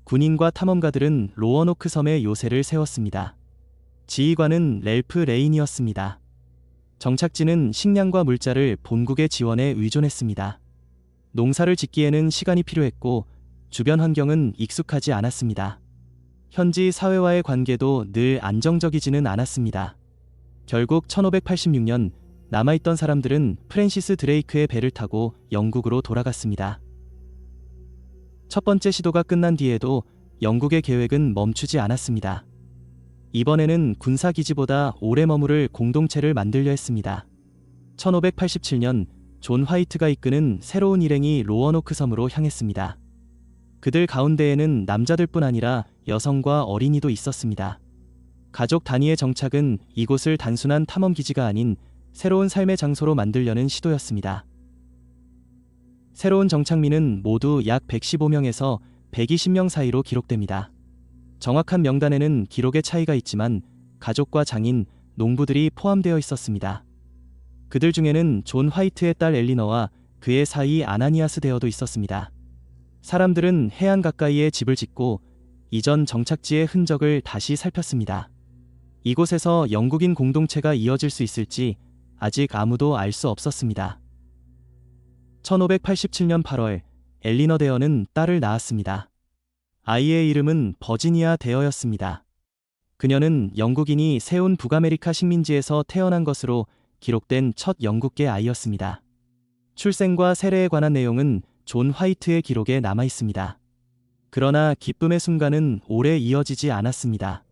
군인과 탐험가들은 로어노크 섬에 요새를 세웠습니다. 지휘관은 렐프 레인이었습니다. 정착지는 식량과 물자를 본국의 지원에 의존했습니다. 농사를 짓기에는 시간이 필요했고 주변 환경은 익숙하지 않았습니다. 현지 사회와의 관계도 늘 안정적이지는 않았습니다. 결국 1586년 남아있던 사람들은 프랜시스 드레이크의 배를 타고 영국으로 돌아갔습니다. 첫 번째 시도가 끝난 뒤에도 영국의 계획은 멈추지 않았습니다. 이번에는 군사기지보다 오래 머무를 공동체를 만들려 했습니다. 1587년 존 화이트가 이끄는 새로운 일행이 로어노크 섬으로 향했습니다. 그들 가운데에는 남자들뿐 아니라 여성과 어린이도 있었습니다. 가족 단위의 정착은 이곳을 단순한 탐험기지가 아닌 새로운 삶의 장소로 만들려는 시도였습니다. 새로운 정착민은 모두 약 115명에서 120명 사이로 기록됩니다. 정확한 명단에는 기록의 차이가 있지만 가족과 장인, 농부들이 포함되어 있었습니다. 그들 중에는 존 화이트의 딸 엘리너와 그의 사이 아나니아스 대어도 있었습니다. 사람들은 해안 가까이에 집을 짓고 이전 정착지의 흔적을 다시 살폈습니다. 이곳에서 영국인 공동체가 이어질 수 있을지 아직 아무도 알 수 없었습니다. 1587년 8월 엘리너 대어는 딸을 낳았습니다. 아이의 이름은 버지니아 대어였습니다. 그녀는 영국인이 세운 북아메리카 식민지에서 태어난 것으로 기록된 첫 영국계 아이였습니다. 출생과 세례에 관한 내용은 존 화이트의 기록에 남아 있습니다. 그러나 기쁨의 순간은 오래 이어지지 않았습니다.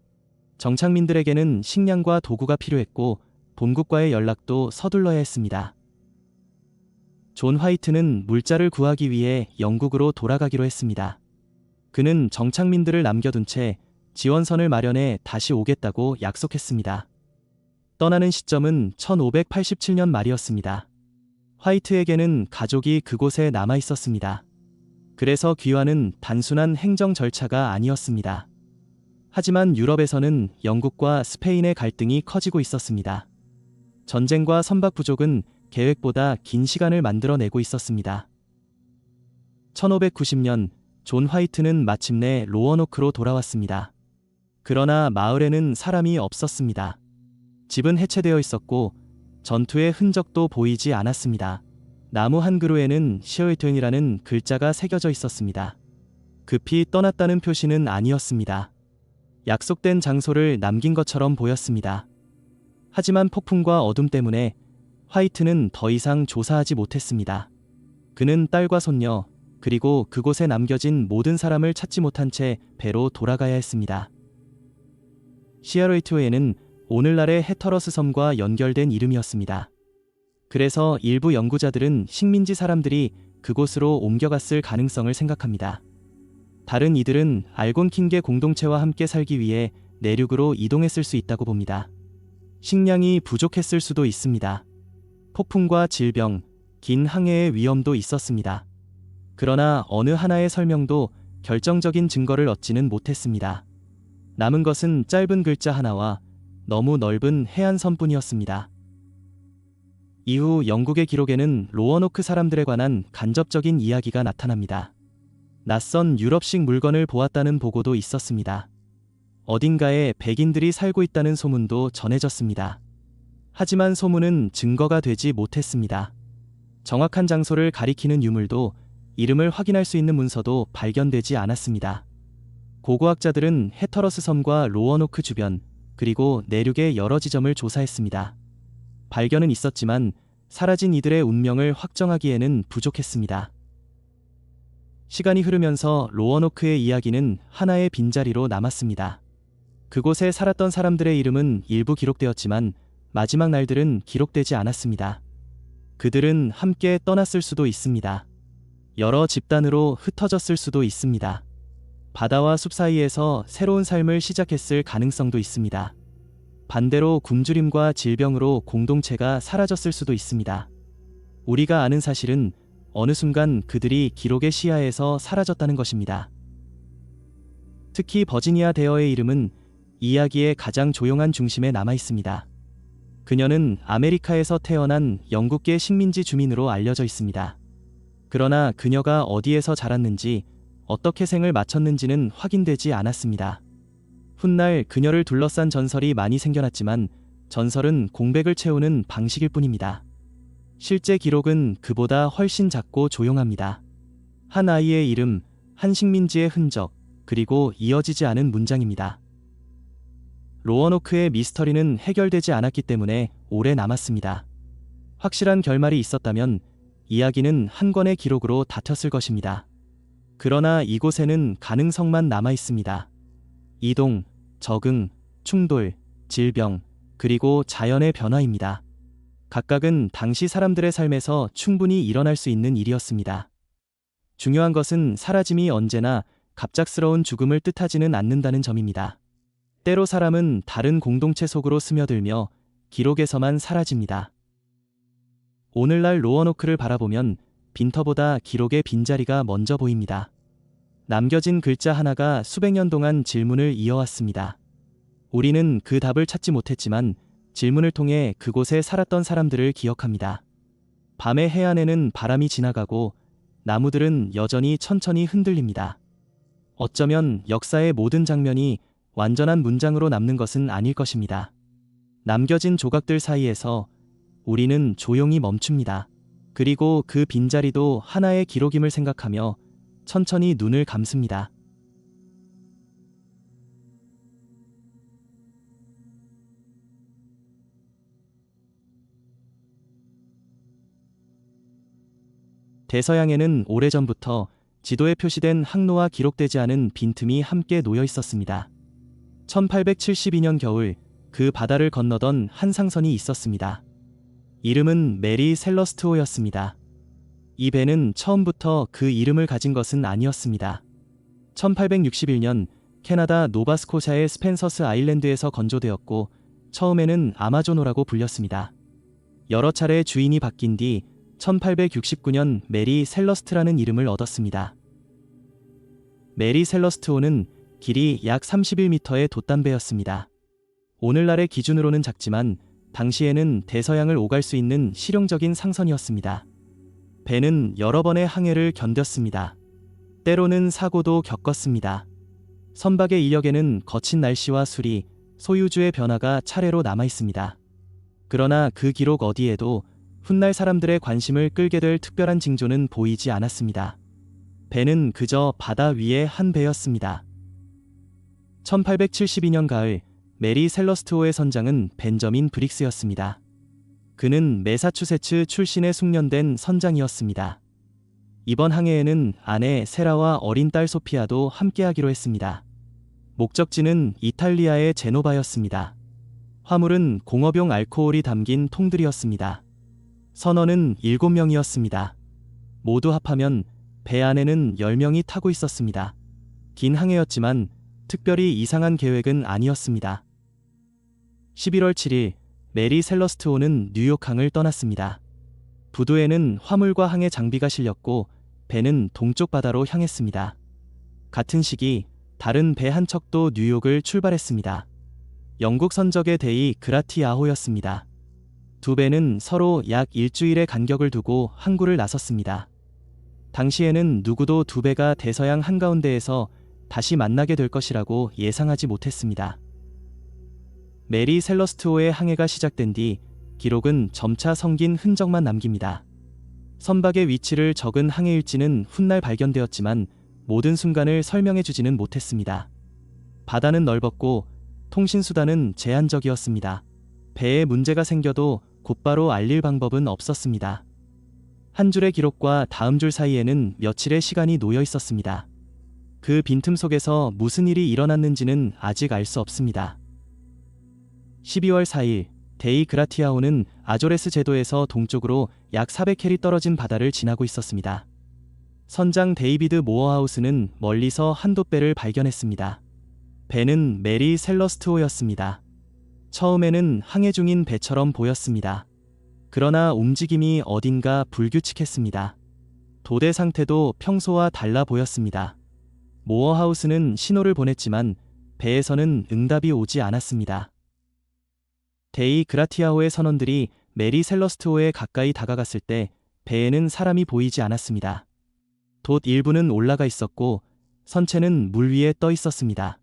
정착민들에게는 식량과 도구가 필요했고 본국과의 연락도 서둘러야 했습니다. 존 화이트는 물자를 구하기 위해 영국으로 돌아가기로 했습니다. 그는 정착민들을 남겨둔 채 지원선을 마련해 다시 오겠다고 약속했습니다. 떠나는 시점은 1587년 말이었습니다. 화이트에게는 가족이 그곳에 남아 있었습니다. 그래서 귀환은 단순한 행정 절차가 아니었습니다. 하지만 유럽에서는 영국과 스페인의 갈등이 커지고 있었습니다. 전쟁과 선박 부족은 계획보다 긴 시간을 만들어내고 있었습니다. 1590년 존 화이트는 마침내 로어노크로 돌아왔습니다. 그러나 마을에는 사람이 없었습니다. 집은 해체되어 있었고 전투의 흔적도 보이지 않았습니다. 나무 한 그루에는 시어이튼이라는 글자가 새겨져 있었습니다. 급히 떠났다는 표시는 아니었습니다. 약속된 장소를 남긴 것처럼 보였습니다. 하지만 폭풍과 어둠 때문에 화이트는 더 이상 조사하지 못했습니다. 그는 딸과 손녀, 그리고 그곳에 남겨진 모든 사람을 찾지 못한 채 배로 돌아가야 했습니다. 시어이튼에는 오늘날의 해터러스 섬과 연결된 이름이었습니다. 그래서 일부 연구자들은 식민지 사람들이 그곳으로 옮겨갔을 가능성을 생각합니다. 다른 이들은 알곤킨계 공동체와 함께 살기 위해 내륙으로 이동했을 수 있다고 봅니다. 식량이 부족했을 수도 있습니다. 폭풍과 질병, 긴 항해의 위험도 있었습니다. 그러나 어느 하나의 설명도 결정적인 증거를 얻지는 못했습니다. 남은 것은 짧은 글자 하나와 너무 넓은 해안선뿐이었습니다. 이후 영국의 기록에는 로어노크 사람들에 관한 간접적인 이야기가 나타납니다. 낯선 유럽식 물건을 보았다는 보고도 있었습니다. 어딘가에 백인들이 살고 있다는 소문도 전해졌습니다. 하지만 소문은 증거가 되지 못했습니다. 정확한 장소를 가리키는 유물도 이름을 확인할 수 있는 문서도 발견되지 않았습니다. 고고학자들은 해터러스 섬과 로어노크 주변, 그리고 내륙의 여러 지점을 조사했습니다. 발견은 있었지만 사라진 이들의 운명을 확정하기에는 부족했습니다. 시간이 흐르면서 로어노크의 이야기는 하나의 빈자리로 남았습니다. 그곳에 살았던 사람들의 이름은 일부 기록되었지만 마지막 날들은 기록되지 않았습니다. 그들은 함께 떠났을 수도 있습니다. 여러 집단으로 흩어졌을 수도 있습니다. 바다와 숲 사이에서 새로운 삶을 시작했을 가능성도 있습니다. 반대로 굶주림과 질병으로 공동체가 사라졌을 수도 있습니다. 우리가 아는 사실은 어느 순간 그들이 기록의 시야에서 사라졌다는 것입니다. 특히 버지니아 데어의 이름은 이야기의 가장 조용한 중심에 남아 있습니다. 그녀는 아메리카에서 태어난 영국계 식민지 주민으로 알려져 있습니다. 그러나 그녀가 어디에서 자랐는지, 어떻게 생을 마쳤는지는 확인되지 않았습니다. 훗날 그녀를 둘러싼 전설이 많이 생겨났지만 전설은 공백을 채우는 방식일 뿐입니다. 실제 기록은 그보다 훨씬 작고 조용합니다. 한 아이의 이름, 한 식민지의 흔적, 그리고 이어지지 않은 문장입니다. 로어노크의 미스터리는 해결되지 않았기 때문에 오래 남았습니다. 확실한 결말이 있었다면 이야기는 한 권의 기록으로 닫혔을 것입니다. 그러나 이곳에는 가능성만 남아 있습니다. 이동, 적응, 충돌, 질병, 그리고 자연의 변화입니다. 각각은 당시 사람들의 삶에서 충분히 일어날 수 있는 일이었습니다. 중요한 것은 사라짐이 언제나 갑작스러운 죽음을 뜻하지는 않는다는 점입니다. 때로 사람은 다른 공동체 속으로 스며들며 기록에서만 사라집니다. 오늘날 로어노크를 바라보면 빈터보다 기록의 빈자리가 먼저 보입니다. 남겨진 글자 하나가 수백 년 동안 질문을 이어왔습니다. 우리는 그 답을 찾지 못했지만 질문을 통해 그곳에 살았던 사람들을 기억합니다. 밤의 해안에는 바람이 지나가고 나무들은 여전히 천천히 흔들립니다. 어쩌면 역사의 모든 장면이 완전한 문장으로 남는 것은 아닐 것입니다. 남겨진 조각들 사이에서 우리는 조용히 멈춥니다. 그리고 그 빈자리도 하나의 기록임을 생각하며 천천히 눈을 감습니다. 대서양에는 오래전부터 지도에 표시된 항로와 기록되지 않은 빈틈이 함께 놓여 있었습니다. 1872년 겨울 그 바다를 건너던 한 상선이 있었습니다. 이름은 메리 셀러스트호였습니다. 이 배는 처음부터 그 이름을 가진 것은 아니었습니다. 1861년 캐나다 노바스코샤의 스펜서스 아일랜드에서 건조되었고 처음에는 아마존호라고 불렸습니다. 여러 차례 주인이 바뀐 뒤 1869년 메리 셀러스트라는 이름을 얻었습니다. 메리 셀러스트호는 길이 약 31m의 돛담배였습니다. 오늘날의 기준으로는 작지만 당시에는 대서양을 오갈 수 있는 실용적인 상선이었습니다. 배는 여러 번의 항해를 견뎠습니다. 때로는 사고도 겪었습니다. 선박의 이력에는 거친 날씨와 수리, 소유주의 변화가 차례로 남아 있습니다. 그러나 그 기록 어디에도 훗날 사람들의 관심을 끌게 될 특별한 징조는 보이지 않았습니다. 배는 그저 바다 위의 한 배였습니다. 1872년 가을 메리 셀러스트호의 선장은 벤저민 브릭스였습니다. 그는 매사추세츠 출신의 숙련된 선장이었습니다. 이번 항해에는 아내 세라와 어린 딸 소피아도 함께하기로 했습니다. 목적지는 이탈리아의 제노바였습니다. 화물은 공업용 알코올이 담긴 통들이었습니다. 선원은 7명이었습니다. 모두 합하면 배 안에는 10명이 타고 있었습니다. 긴 항해였지만 특별히 이상한 계획은 아니었습니다. 11월 7일 메리 셀러스트호는 뉴욕항을 떠났습니다. 부두에는 화물과 항해 장비가 실렸고 배는 동쪽 바다로 향했습니다. 같은 시기 다른 배 한 척도 뉴욕을 출발했습니다. 영국 선적의 대의 그라티아호였습니다. 두 배는 서로 약 일주일의 간격을 두고 항구를 나섰습니다. 당시에는 누구도 두 배가 대서양 한가운데에서 다시 만나게 될 것이라고 예상하지 못했습니다. 메리 셀러스트호의 항해가 시작된 뒤 기록은 점차 성긴 흔적만 남깁니다. 선박의 위치를 적은 항해일지는 훗날 발견되었지만 모든 순간을 설명해주지는 못했습니다. 바다는 넓었고 통신수단은 제한적이었습니다. 배에 문제가 생겨도 곧바로 알릴 방법은 없었습니다. 한 줄의 기록과 다음 줄 사이에는 며칠의 시간이 놓여 있었습니다. 그 빈틈 속에서 무슨 일이 일어났는지는 아직 알 수 없습니다. 12월 4일 데이 그라티아호는 아조레스 제도에서 동쪽으로 약 400캐리 떨어진 바다를 지나고 있었습니다. 선장 데이비드 모어하우스는 멀리서 한도 배를 발견했습니다. 배는 메리 셀러스트호였습니다. 처음에는 항해 중인 배처럼 보였습니다. 그러나 움직임이 어딘가 불규칙했습니다. 도대 상태도 평소와 달라 보였습니다. 모어하우스는 신호를 보냈지만 배에서는 응답이 오지 않았습니다. 데이 그라티아호의 선원들이 메리 셀러스트호에 가까이 다가갔을 때 배에는 사람이 보이지 않았습니다. 돛 일부는 올라가 있었고 선체는 물 위에 떠 있었습니다.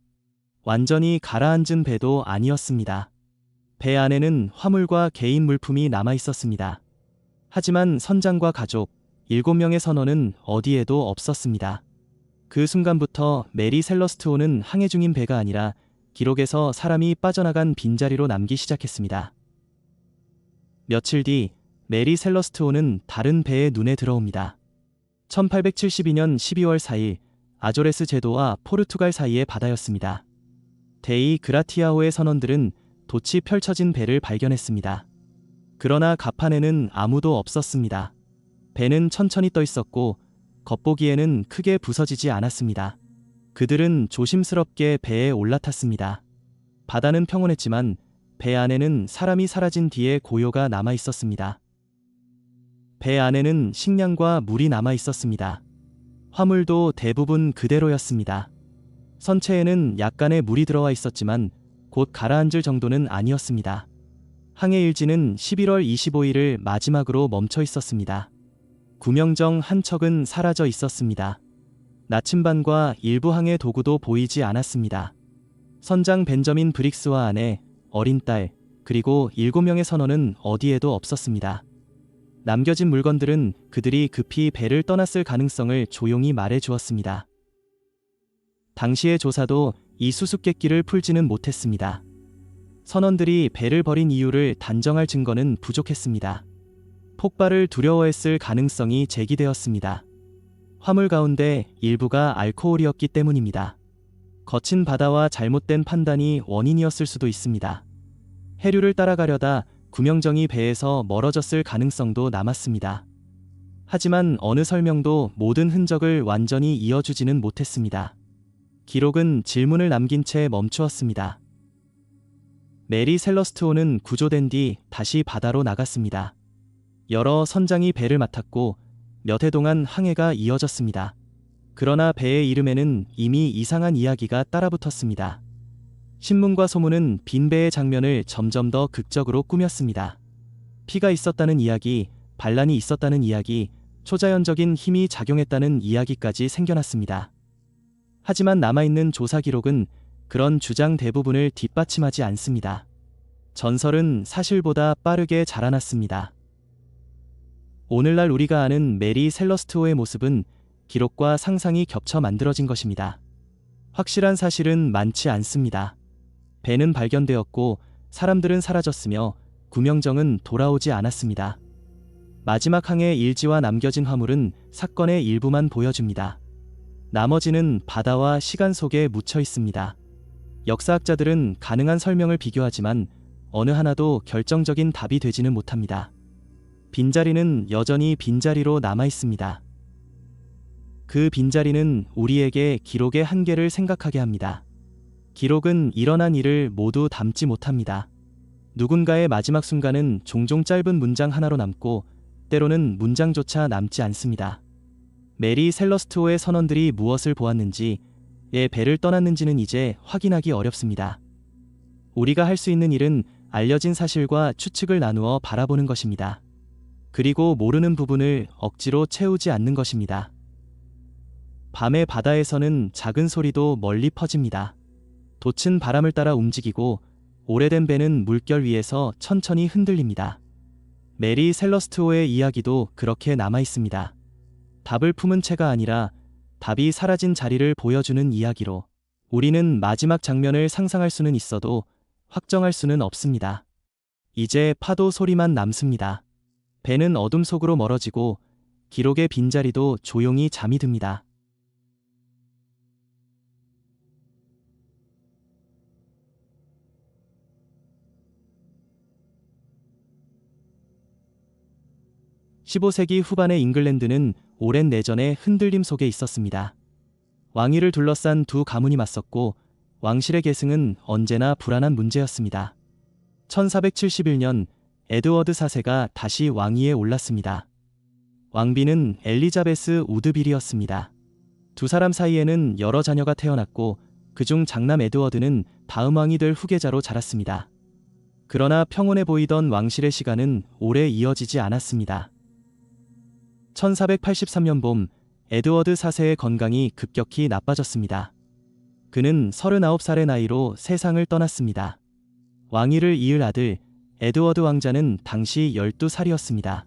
완전히 가라앉은 배도 아니었습니다. 배 안에는 화물과 개인 물품이 남아 있었습니다. 하지만 선장과 가족, 7명의 선원은 어디에도 없었습니다. 그 순간부터 메리 셀러스트호는 항해 중인 배가 아니라 기록에서 사람이 빠져나간 빈자리로 남기 시작했습니다. 며칠 뒤 메리 셀러스트호는 다른 배의 눈에 들어옵니다. 1872년 12월 4일 아조레스 제도와 포르투갈 사이의 바다였습니다. 데이 그라티아호의 선원들은 돛이 펼쳐진 배를 발견했습니다. 그러나 갑판에는 아무도 없었습니다. 배는 천천히 떠 있었고 겉보기에는 크게 부서지지 않았습니다. 그들은 조심스럽게 배에 올라탔습니다. 바다는 평온했지만 배 안에는 사람이 사라진 뒤에 고요가 남아 있었습니다. 배 안에는 식량과 물이 남아 있었습니다. 화물도 대부분 그대로였습니다. 선체에는 약간의 물이 들어와 있었지만 곧 가라앉을 정도는 아니었습니다. 항해 일지는 11월 25일을 마지막으로 멈춰 있었습니다. 구명정 한 척은 사라져 있었습니다. 나침반과 일부 항해 도구도 보이지 않았습니다. 선장 벤저민 브릭스와 아내, 어린 딸, 그리고 7명의 선원은 어디에도 없었습니다. 남겨진 물건들은 그들이 급히 배를 떠났을 가능성을 조용히 말해 주었습니다. 당시의 조사도 이 수수께끼를 풀지는 못했습니다. 선원들이 배를 버린 이유를 단정할 증거는 부족했습니다. 폭발을 두려워했을 가능성이 제기되었습니다. 화물 가운데 일부가 알코올이었기 때문입니다. 거친 바다와 잘못된 판단이 원인이었을 수도 있습니다. 해류를 따라가려다 구명정이 배에서 멀어졌을 가능성도 남았습니다. 하지만 어느 설명도 모든 흔적을 완전히 이어주지는 못했습니다. 기록은 질문을 남긴 채 멈추었습니다. 메리 셀러스트호는 구조된 뒤 다시 바다로 나갔습니다. 여러 선장이 배를 맡았고 몇 해 동안 항해가 이어졌습니다. 그러나 배의 이름에는 이미 이상한 이야기가 따라붙었습니다. 신문과 소문은 빈 배의 장면을 점점 더 극적으로 꾸몄습니다. 피가 있었다는 이야기, 반란이 있었다는 이야기, 초자연적인 힘이 작용했다는 이야기까지 생겨났습니다. 하지만 남아있는 조사 기록은 그런 주장 대부분을 뒷받침하지 않습니다. 전설은 사실보다 빠르게 자라났습니다. 오늘날 우리가 아는 메리 셀러스트호의 모습은 기록과 상상이 겹쳐 만들어진 것입니다. 확실한 사실은 많지 않습니다. 배는 발견되었고 사람들은 사라졌으며 구명정은 돌아오지 않았습니다. 마지막 항해 일지와 남겨진 화물은 사건의 일부만 보여줍니다. 나머지는 바다와 시간 속에 묻혀 있습니다. 역사학자들은 가능한 설명을 비교하지만 어느 하나도 결정적인 답이 되지는 못합니다. 빈자리는 여전히 빈자리로 남아 있습니다. 그 빈자리는 우리에게 기록의 한계를 생각하게 합니다. 기록은 일어난 일을 모두 담지 못합니다. 누군가의 마지막 순간은 종종 짧은 문장 하나로 남고 때로는 문장조차 남지 않습니다. 메리 셀러스트호의 선원들이 무엇을 보았는지, 왜 배를 떠났는지는 이제 확인하기 어렵습니다. 우리가 할 수 있는 일은 알려진 사실과 추측을 나누어 바라보는 것입니다. 그리고 모르는 부분을 억지로 채우지 않는 것입니다. 밤의 바다에서는 작은 소리도 멀리 퍼집니다. 돛은 바람을 따라 움직이고 오래된 배는 물결 위에서 천천히 흔들립니다. 메리 셀러스트호의 이야기도 그렇게 남아 있습니다. 답을 품은 채가 아니라 답이 사라진 자리를 보여주는 이야기로. 우리는 마지막 장면을 상상할 수는 있어도 확정할 수는 없습니다. 이제 파도 소리만 남습니다. 배는 어둠 속으로 멀어지고 기록의 빈자리도 조용히 잠이 듭니다. (15세기) 후반의 잉글랜드는 오랜 내전의 흔들림 속에 있었습니다. 왕위를 둘러싼 두 가문이 맞섰고 왕실의 계승은 언제나 불안한 문제였습니다. 1471년 에드워드 4세가 다시 왕위에 올랐습니다. 왕비는 엘리자베스 우드빌이었습니다. 두 사람 사이에는 여러 자녀가 태어났고 그중 장남 에드워드는 다음 왕이 될 후계자로 자랐습니다. 그러나 평온해 보이던 왕실의 시간은 오래 이어지지 않았습니다. 1483년 봄, 에드워드 4세의 건강이 급격히 나빠졌습니다. 그는 39살의 나이로 세상을 떠났습니다. 왕위를 이을 아들, 에드워드 왕자는 당시 12살이었습니다.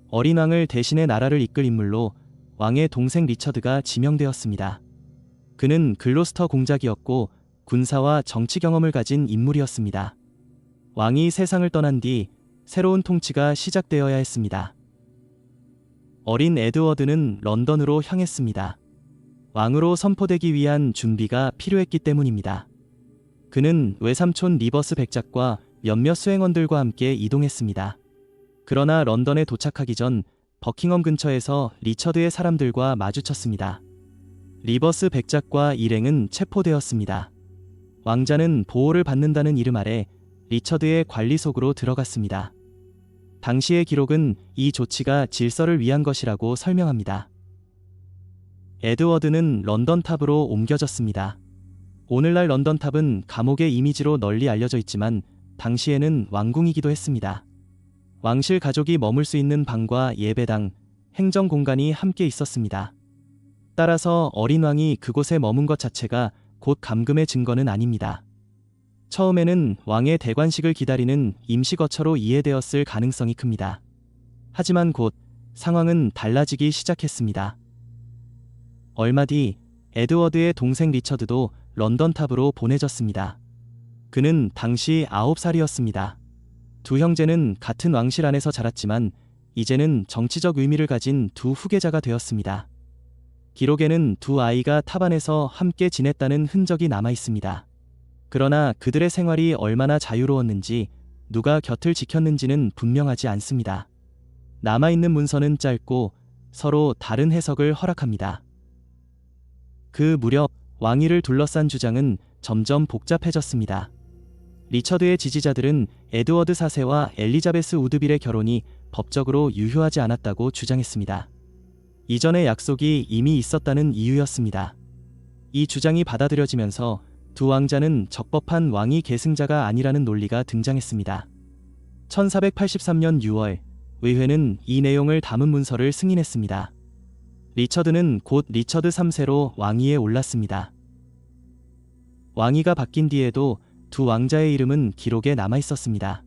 어린 왕을 대신해 나라를 이끌 인물로 왕의 동생 리처드가 지명되었습니다. 그는 글로스터 공작이었고 군사와 정치 경험을 가진 인물이었습니다. 왕이 세상을 떠난 뒤 새로운 통치가 시작되어야 했습니다. 어린 에드워드는 런던으로 향했습니다. 왕으로 선포되기 위한 준비가 필요했기 때문입니다. 그는 외삼촌 리버스 백작과 몇몇 수행원들과 함께 이동했습니다. 그러나 런던에 도착하기 전 버킹엄 근처에서 리처드의 사람들과 마주쳤습니다. 리버스 백작과 일행은 체포되었습니다. 왕자는 보호를 받는다는 이름 아래 리처드의 관리 속으로 들어갔습니다. 당시의 기록은 이 조치가 질서를 위한 것이라고 설명합니다. 에드워드는 런던탑으로 옮겨졌습니다. 오늘날 런던탑은 감옥의 이미지로 널리 알려져 있지만 당시에는 왕궁이기도 했습니다. 왕실 가족이 머물 수 있는 방과 예배당, 행정 공간이 함께 있었습니다. 따라서 어린 왕이 그곳에 머문 것 자체가 곧 감금의 증거는 아닙니다. 처음에는 왕의 대관식을 기다리는 임시거처로 이해되었을 가능성이 큽니다. 하지만 곧 상황은 달라지기 시작했습니다. 얼마 뒤 에드워드의 동생 리처드도 런던탑으로 보내졌습니다. 그는 당시 9살이었습니다. 두 형제는 같은 왕실 안에서 자랐지만 이제는 정치적 의미를 가진 두 후계자가 되었습니다. 기록에는 두 아이가 탑 안에서 함께 지냈다는 흔적이 남아 있습니다. 그러나 그들의 생활이 얼마나 자유로웠는지, 누가 곁을 지켰는지는 분명하지 않습니다. 남아있는 문서는 짧고 서로 다른 해석을 허락합니다. 그 무렵 왕위를 둘러싼 주장은 점점 복잡해졌습니다. 리처드의 지지자들은 에드워드 4세와 엘리자베스 우드빌의 결혼이 법적으로 유효하지 않았다고 주장했습니다. 이전의 약속이 이미 있었다는 이유였습니다. 이 주장이 받아들여지면서 두 왕자는 적법한 왕위 계승자가 아니라는 논리가 등장했습니다. 1483년 6월, 의회는 이 내용을 담은 문서를 승인했습니다. 리처드는 곧 리처드 3세로 왕위에 올랐습니다. 왕위가 바뀐 뒤에도 두 왕자의 이름은 기록에 남아 있었습니다.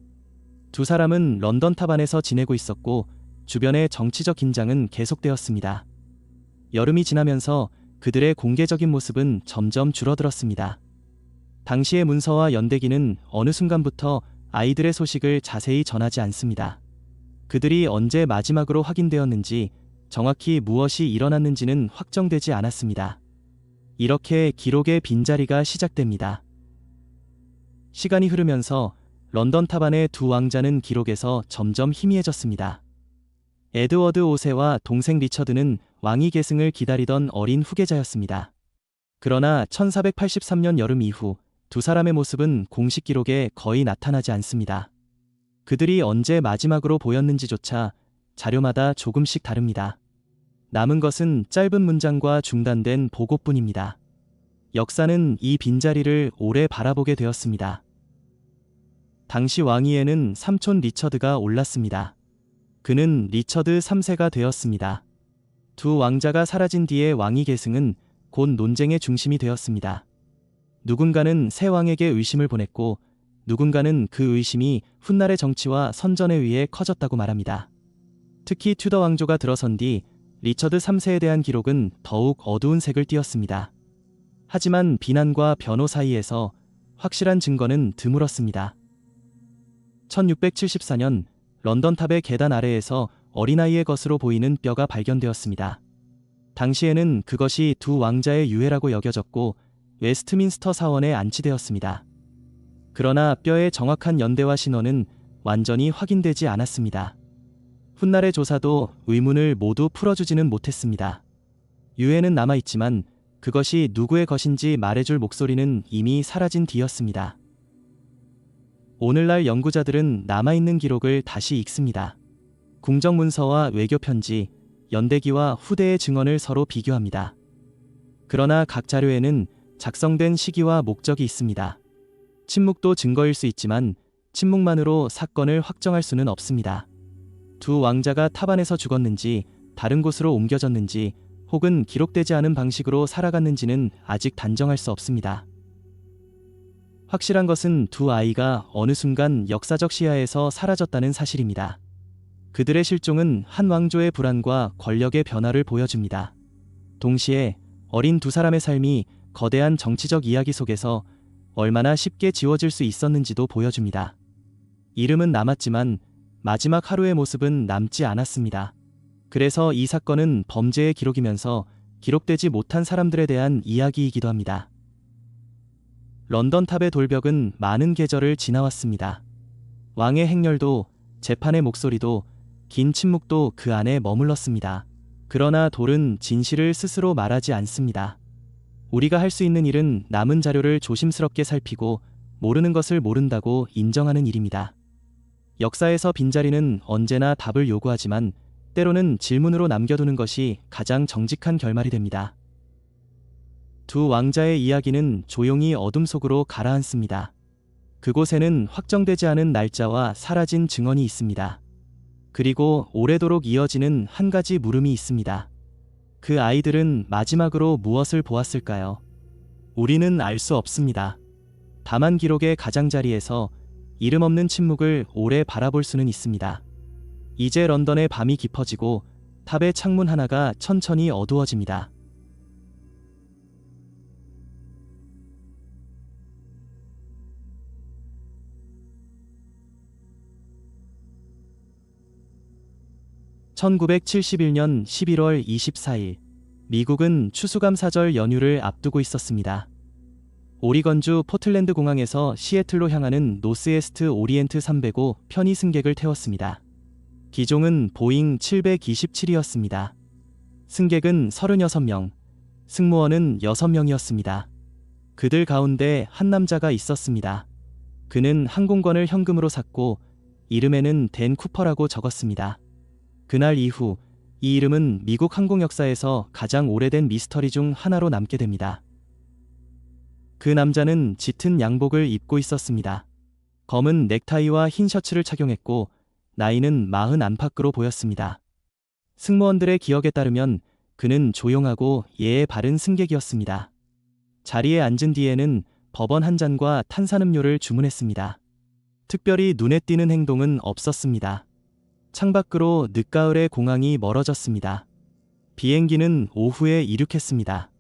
두 사람은 런던탑 안에서 지내고 있었고 주변의 정치적 긴장은 계속되었습니다. 여름이 지나면서 그들의 공개적인 모습은 점점 줄어들었습니다. 당시의 문서와 연대기는 어느 순간부터 아이들의 소식을 자세히 전하지 않습니다. 그들이 언제 마지막으로 확인되었는지, 정확히 무엇이 일어났는지는 확정되지 않았습니다. 이렇게 기록의 빈자리가 시작됩니다. 시간이 흐르면서 런던탑 안의 두 왕자는 기록에서 점점 희미해졌습니다. 에드워드 5세와 동생 리처드는 왕위 계승을 기다리던 어린 후계자였습니다. 그러나 1483년 여름 이후 두 사람의 모습은 공식 기록에 거의 나타나지 않습니다. 그들이 언제 마지막으로 보였는지조차 자료마다 조금씩 다릅니다. 남은 것은 짧은 문장과 중단된 보고뿐입니다. 역사는 이 빈자리를 오래 바라보게 되었습니다. 당시 왕위에는 삼촌 리처드가 올랐습니다. 그는 리처드 3세가 되었습니다. 두 왕자가 사라진 뒤의 왕위 계승은 곧 논쟁의 중심이 되었습니다. 누군가는 새 왕에게 의심을 보냈고 누군가는 그 의심이 훗날의 정치와 선전에 의해 커졌다고 말합니다. 특히 튜더 왕조가 들어선 뒤 리처드 3세에 대한 기록은 더욱 어두운 색을 띠었습니다. 하지만 비난과 변호 사이에서 확실한 증거는 드물었습니다. 1674년 런던탑의 계단 아래에서 어린아이의 것으로 보이는 뼈가 발견되었습니다. 당시에는 그것이 두 왕자의 유해라고 여겨졌고 웨스트민스터 사원에 안치되었습니다. 그러나 뼈의 정확한 연대와 신원은 완전히 확인되지 않았습니다. 훗날의 조사도 의문을 모두 풀어주지는 못했습니다. 유해는 남아있지만 그것이 누구의 것인지 말해줄 목소리는 이미 사라진 뒤였습니다. 오늘날 연구자들은 남아있는 기록을 다시 읽습니다. 궁정문서와 외교편지, 연대기와 후대의 증언을 서로 비교합니다. 그러나 각 자료에는 작성된 시기와 목적이 있습니다. 침묵도 증거일 수 있지만 침묵만으로 사건을 확정할 수는 없습니다. 두 왕자가 탑 안에서 죽었는지, 다른 곳으로 옮겨졌는지, 혹은 기록되지 않은 방식으로 살아갔는지는 아직 단정할 수 없습니다. 확실한 것은 두 아이가 어느 순간 역사적 시야에서 사라졌다는 사실입니다. 그들의 실종은 한 왕조의 불안과 권력의 변화를 보여줍니다. 동시에 어린 두 사람의 삶이 거대한 정치적 이야기 속에서 얼마나 쉽게 지워질 수 있었는지도 보여줍니다. 이름은 남았지만 마지막 하루의 모습은 남지 않았습니다. 그래서 이 사건은 범죄의 기록이면서 기록되지 못한 사람들에 대한 이야기이기도 합니다. 런던탑의 돌벽은 많은 계절을 지나왔습니다. 왕의 행렬도, 재판의 목소리도, 긴 침묵도 그 안에 머물렀습니다. 그러나 돌은 진실을 스스로 말하지 않습니다. 우리가 할 수 있는 일은 남은 자료를 조심스럽게 살피고 모르는 것을 모른다고 인정하는 일입니다. 역사에서 빈자리는 언제나 답을 요구하지만 때로는 질문으로 남겨두는 것이 가장 정직한 결말이 됩니다. 두 왕자의 이야기는 조용히 어둠 속으로 가라앉습니다. 그곳에는 확정되지 않은 날짜와 사라진 증언이 있습니다. 그리고 오래도록 이어지는 한 가지 물음이 있습니다. 그 아이들은 마지막으로 무엇을 보았을까요? 우리는 알 수 없습니다. 다만 기록의 가장자리에서 이름 없는 침묵을 오래 바라볼 수는 있습니다. 이제 런던의 밤이 깊어지고 탑의 창문 하나가 천천히 어두워집니다. (1971년 11월 24일) 미국은 추수감사절 연휴를 앞두고 있었습니다. 오리건주 포틀랜드 공항에서 시애틀로 향하는 노스에스트 오리엔트 305 편의 승객을 태웠습니다. 기종은 보잉 727이었습니다. 승객은 36명, 승무원은 6명이었습니다. 그들 가운데 한 남자가 있었습니다. 그는 항공권을 현금으로 샀고 이름에는 댄 쿠퍼라고 적었습니다. 그날 이후 이 이름은 미국 항공 역사에서 가장 오래된 미스터리 중 하나로 남게 됩니다. 그 남자는 짙은 양복을 입고 있었습니다. 검은 넥타이와 흰 셔츠를 착용했고 나이는 40 안팎으로 보였습니다. 승무원들의 기억에 따르면 그는 조용하고 예의 바른 승객이었습니다. 자리에 앉은 뒤에는 버번 한 잔과 탄산음료를 주문했습니다. 특별히 눈에 띄는 행동은 없었습니다. 창밖으로 늦가을의 공항이 멀어졌습니다. 비행기는 오후에 이륙했습니다.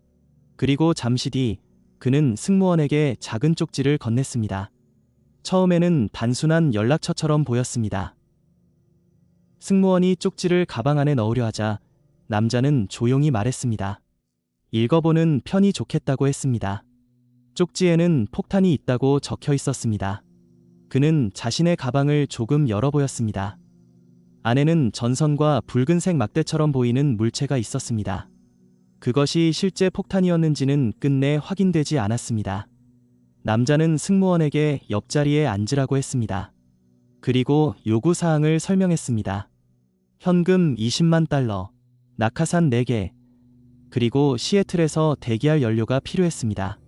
그리고 잠시 뒤 그는 승무원에게 작은 쪽지를 건넸습니다. 처음에는 단순한 연락처처럼 보였습니다. 승무원이 쪽지를 가방 안에 넣으려 하자 남자는 조용히 말했습니다. 읽어보는 편이 좋겠다고 했습니다. 쪽지에는 폭탄이 있다고 적혀 있었습니다. 그는 자신의 가방을 조금 열어 보였습니다. 안에는 전선과 붉은색 막대처럼 보이는 물체가 있었습니다. 그것이 실제 폭탄이었는지는 끝내 확인되지 않았습니다. 남자는 승무원에게 옆자리에 앉으라고 했습니다. 그리고 요구사항을 설명했습니다. 현금 20만 달러, 낙하산 4개, 그리고 시애틀에서 대기할 연료가 필요했습니다.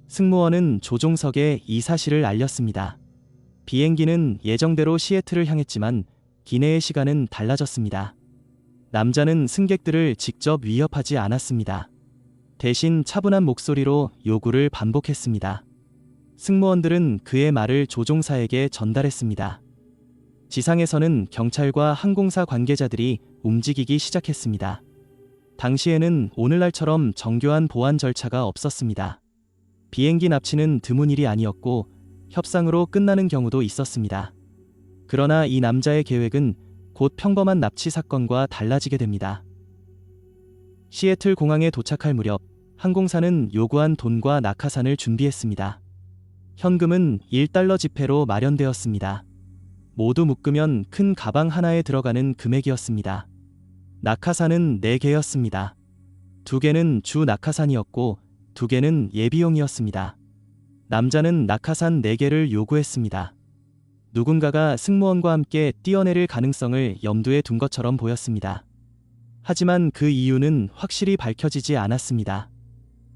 승무원은 조종석에 이 사실을 알렸습니다. 비행기는 예정대로 시애틀을 향했지만 기내의 시간은 달라졌습니다. 남자는 승객들을 직접 위협하지 않았습니다. 대신 차분한 목소리로 요구를 반복했습니다. 승무원들은 그의 말을 조종사에게 전달했습니다. 지상에서는 경찰과 항공사 관계자들이 움직이기 시작했습니다. 당시에는 오늘날처럼 정교한 보안 절차가 없었습니다. 비행기 납치는 드문 일이 아니었고 협상으로 끝나는 경우도 있었습니다. 그러나 이 남자의 계획은 곧 평범한 납치 사건과 달라지게 됩니다. 시애틀 공항에 도착할 무렵 항공사는 요구한 돈과 낙하산을 준비했습니다. 현금은 1달러 지폐로 마련되었습니다. 모두 묶으면 큰 가방 하나에 들어가는 금액이었습니다. 낙하산은 4개였습니다. 2개는 주 낙하산이었고 2개는 예비용이었습니다. 남자는 낙하산 4개를 요구했습니다. 누군가가 승무원과 함께 뛰어내릴 가능성을 염두에 둔 것처럼 보였습니다. 하지만 그 이유는 확실히 밝혀지지 않았습니다.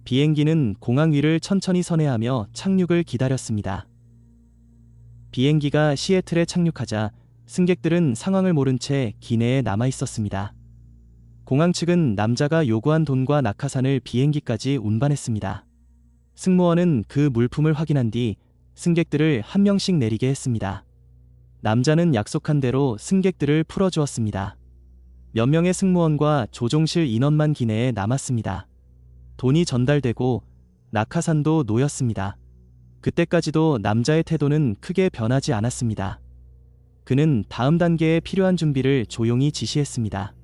비행기는 공항 위를 천천히 선회하며 착륙을 기다렸습니다. 비행기가 시애틀에 착륙하자 승객들은 상황을 모른 채 기내에 남아 있었습니다. 공항 측은 남자가 요구한 돈과 낙하산을 비행기까지 운반했습니다. 승무원은 그 물품을 확인한 뒤 승객들을 한 명씩 내리게 했습니다. 남자는 약속한 대로 승객들을 풀어주었습니다. 몇 명의 승무원과 조종실 인원만 기내에 남았습니다. 돈이 전달되고 낙하산도 놓였습니다. 그때까지도 남자의 태도는 크게 변하지 않았습니다. 그는 다음 단계에 필요한 준비를 조용히 지시했습니다.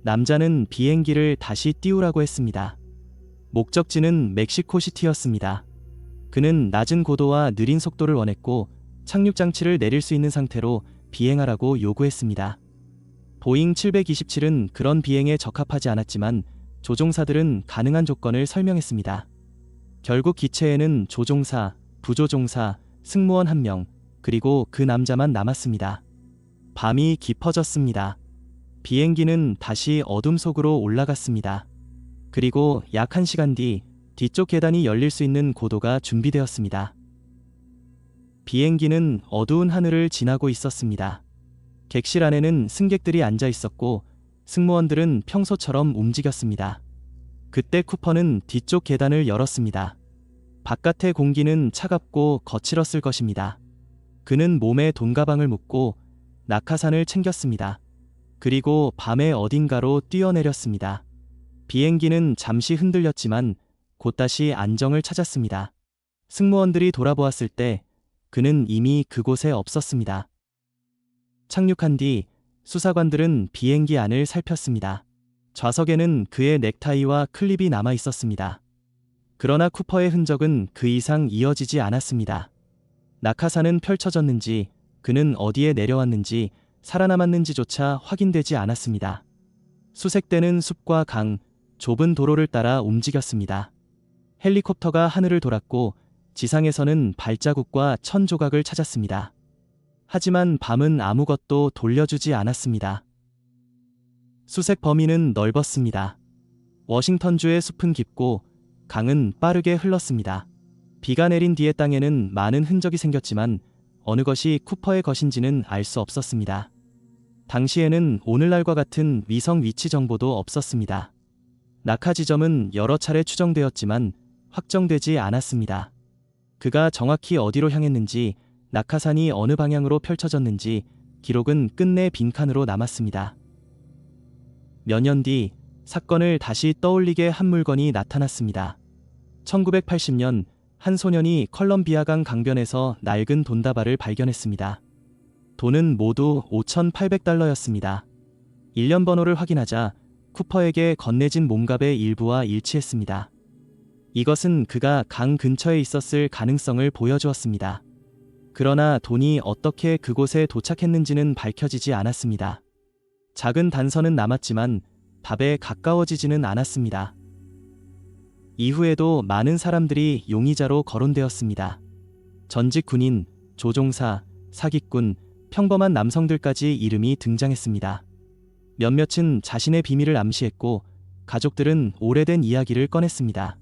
남자는 비행기를 다시 띄우라고 했습니다. 목적지는 멕시코시티였습니다. 그는 낮은 고도와 느린 속도를 원했고 착륙 장치를 내릴 수 있는 상태로 비행하라고 요구했습니다. 보잉 727은 그런 비행에 적합하지 않았지만 조종사들은 가능한 조건을 설명했습니다. 결국 기체에는 조종사, 부조종사, 승무원 1명, 그리고 그 남자만 남았습니다. 밤이 깊어졌습니다. 비행기는 다시 어둠 속으로 올라갔습니다. 그리고 약 1시간 뒤 뒤쪽 계단이 열릴 수 있는 고도가 준비되었습니다. 비행기는 어두운 하늘을 지나고 있었습니다. 객실 안에는 승객들이 앉아 있었고 승무원들은 평소처럼 움직였습니다. 그때 쿠퍼는 뒤쪽 계단을 열었습니다. 바깥의 공기는 차갑고 거칠었을 것입니다. 그는 몸에 돈가방을 묶고 낙하산을 챙겼습니다. 그리고 밤의 어딘가로 뛰어내렸습니다. 비행기는 잠시 흔들렸지만 곧 다시 안정을 찾았습니다. 승무원들이 돌아보았을 때 그는 이미 그곳에 없었습니다. 착륙한 뒤 수사관들은 비행기 안을 살폈습니다. 좌석에는 그의 넥타이와 클립이 남아 있었습니다. 그러나 쿠퍼의 흔적은 그 이상 이어지지 않았습니다. 낙하산은 펼쳐졌는지, 그는 어디에 내려왔는지, 살아남았는지조차 확인되지 않았습니다. 수색대는 숲과 강, 좁은 도로를 따라 움직였습니다. 헬리콥터가 하늘을 돌았고 지상에서는 발자국과 천 조각을 찾았습니다. 하지만 밤은 아무것도 돌려주지 않았습니다. 수색 범위는 넓었습니다. 워싱턴주의 숲은 깊고 강은 빠르게 흘렀습니다. 비가 내린 뒤의 땅에는 많은 흔적이 생겼지만 어느 것이 쿠퍼의 것인지는 알 수 없었습니다. 당시에는 오늘날과 같은 위성 위치 정보도 없었습니다. 낙하 지점은 여러 차례 추정되었지만 확정되지 않았습니다. 그가 정확히 어디로 향했는지, 낙하산이 어느 방향으로 펼쳐졌는지 기록은 끝내 빈칸으로 남았습니다. 몇 년 뒤 사건을 다시 떠올리게 한 물건이 나타났습니다. 1980년 한 소년이 컬럼비아강 강변에서 낡은 돈다발을 발견했습니다. 돈은 모두 5,800달러였습니다. 1년 번호를 확인하자 쿠퍼에게 건네진 몸값의 일부와 일치했습니다. 이것은 그가 강 근처에 있었을 가능성을 보여주었습니다. 그러나 돈이 어떻게 그곳에 도착했는지는 밝혀지지 않았습니다. 작은 단서는 남았지만 답에 가까워지지는 않았습니다. 이후에도 많은 사람들이 용의자로 거론되었습니다. 전직 군인, 조종사, 사기꾼, 평범한 남성들까지 이름이 등장했습니다. 몇몇은 자신의 비밀을 암시했고 가족들은 오래된 이야기를 꺼냈습니다.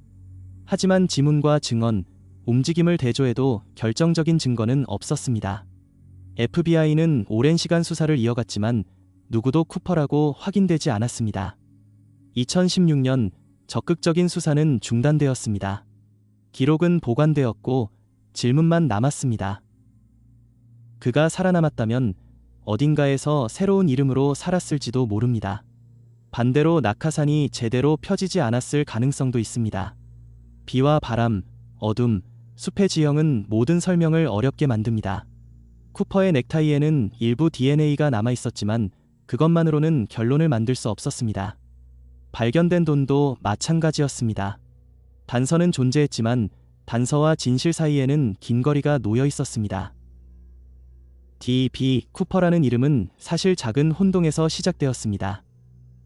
하지만 지문과 증언, 움직임을 대조해도 결정적인 증거는 없었습니다. FBI는 오랜 시간 수사를 이어갔지만 누구도 쿠퍼라고 확인되지 않았습니다. 2016년 적극적인 수사는 중단되었습니다. 기록은 보관되었고 질문만 남았습니다. 그가 살아남았다면 어딘가에서 새로운 이름으로 살았을지도 모릅니다. 반대로 낙하산이 제대로 펴지지 않았을 가능성도 있습니다. 비와 바람, 어둠, 숲의 지형은 모든 설명을 어렵게 만듭니다. 쿠퍼의 넥타이에는 일부 DNA가 남아 있었지만 그것만으로는 결론을 만들 수 없었습니다. 발견된 돈도 마찬가지였습니다. 단서는 존재했지만 단서와 진실 사이에는 긴 거리가 놓여 있었습니다. D.B. 쿠퍼라는 이름은 사실 작은 혼동에서 시작되었습니다.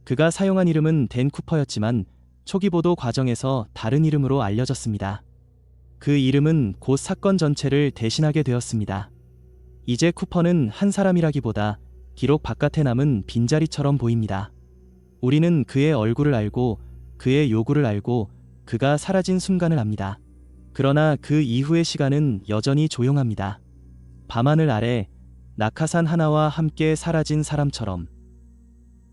그가 사용한 이름은 댄 쿠퍼였지만 초기 보도 과정에서 다른 이름으로 알려졌습니다. 그 이름은 곧 사건 전체를 대신하게 되었습니다. 이제 쿠퍼는 한 사람이라기보다 기록 바깥에 남은 빈자리처럼 보입니다. 우리는 그의 얼굴을 알고 그의 요구를 알고 그가 사라진 순간을 압니다. 그러나 그 이후의 시간은 여전히 조용합니다. 밤하늘 아래 낙하산 하나와 함께 사라진 사람처럼.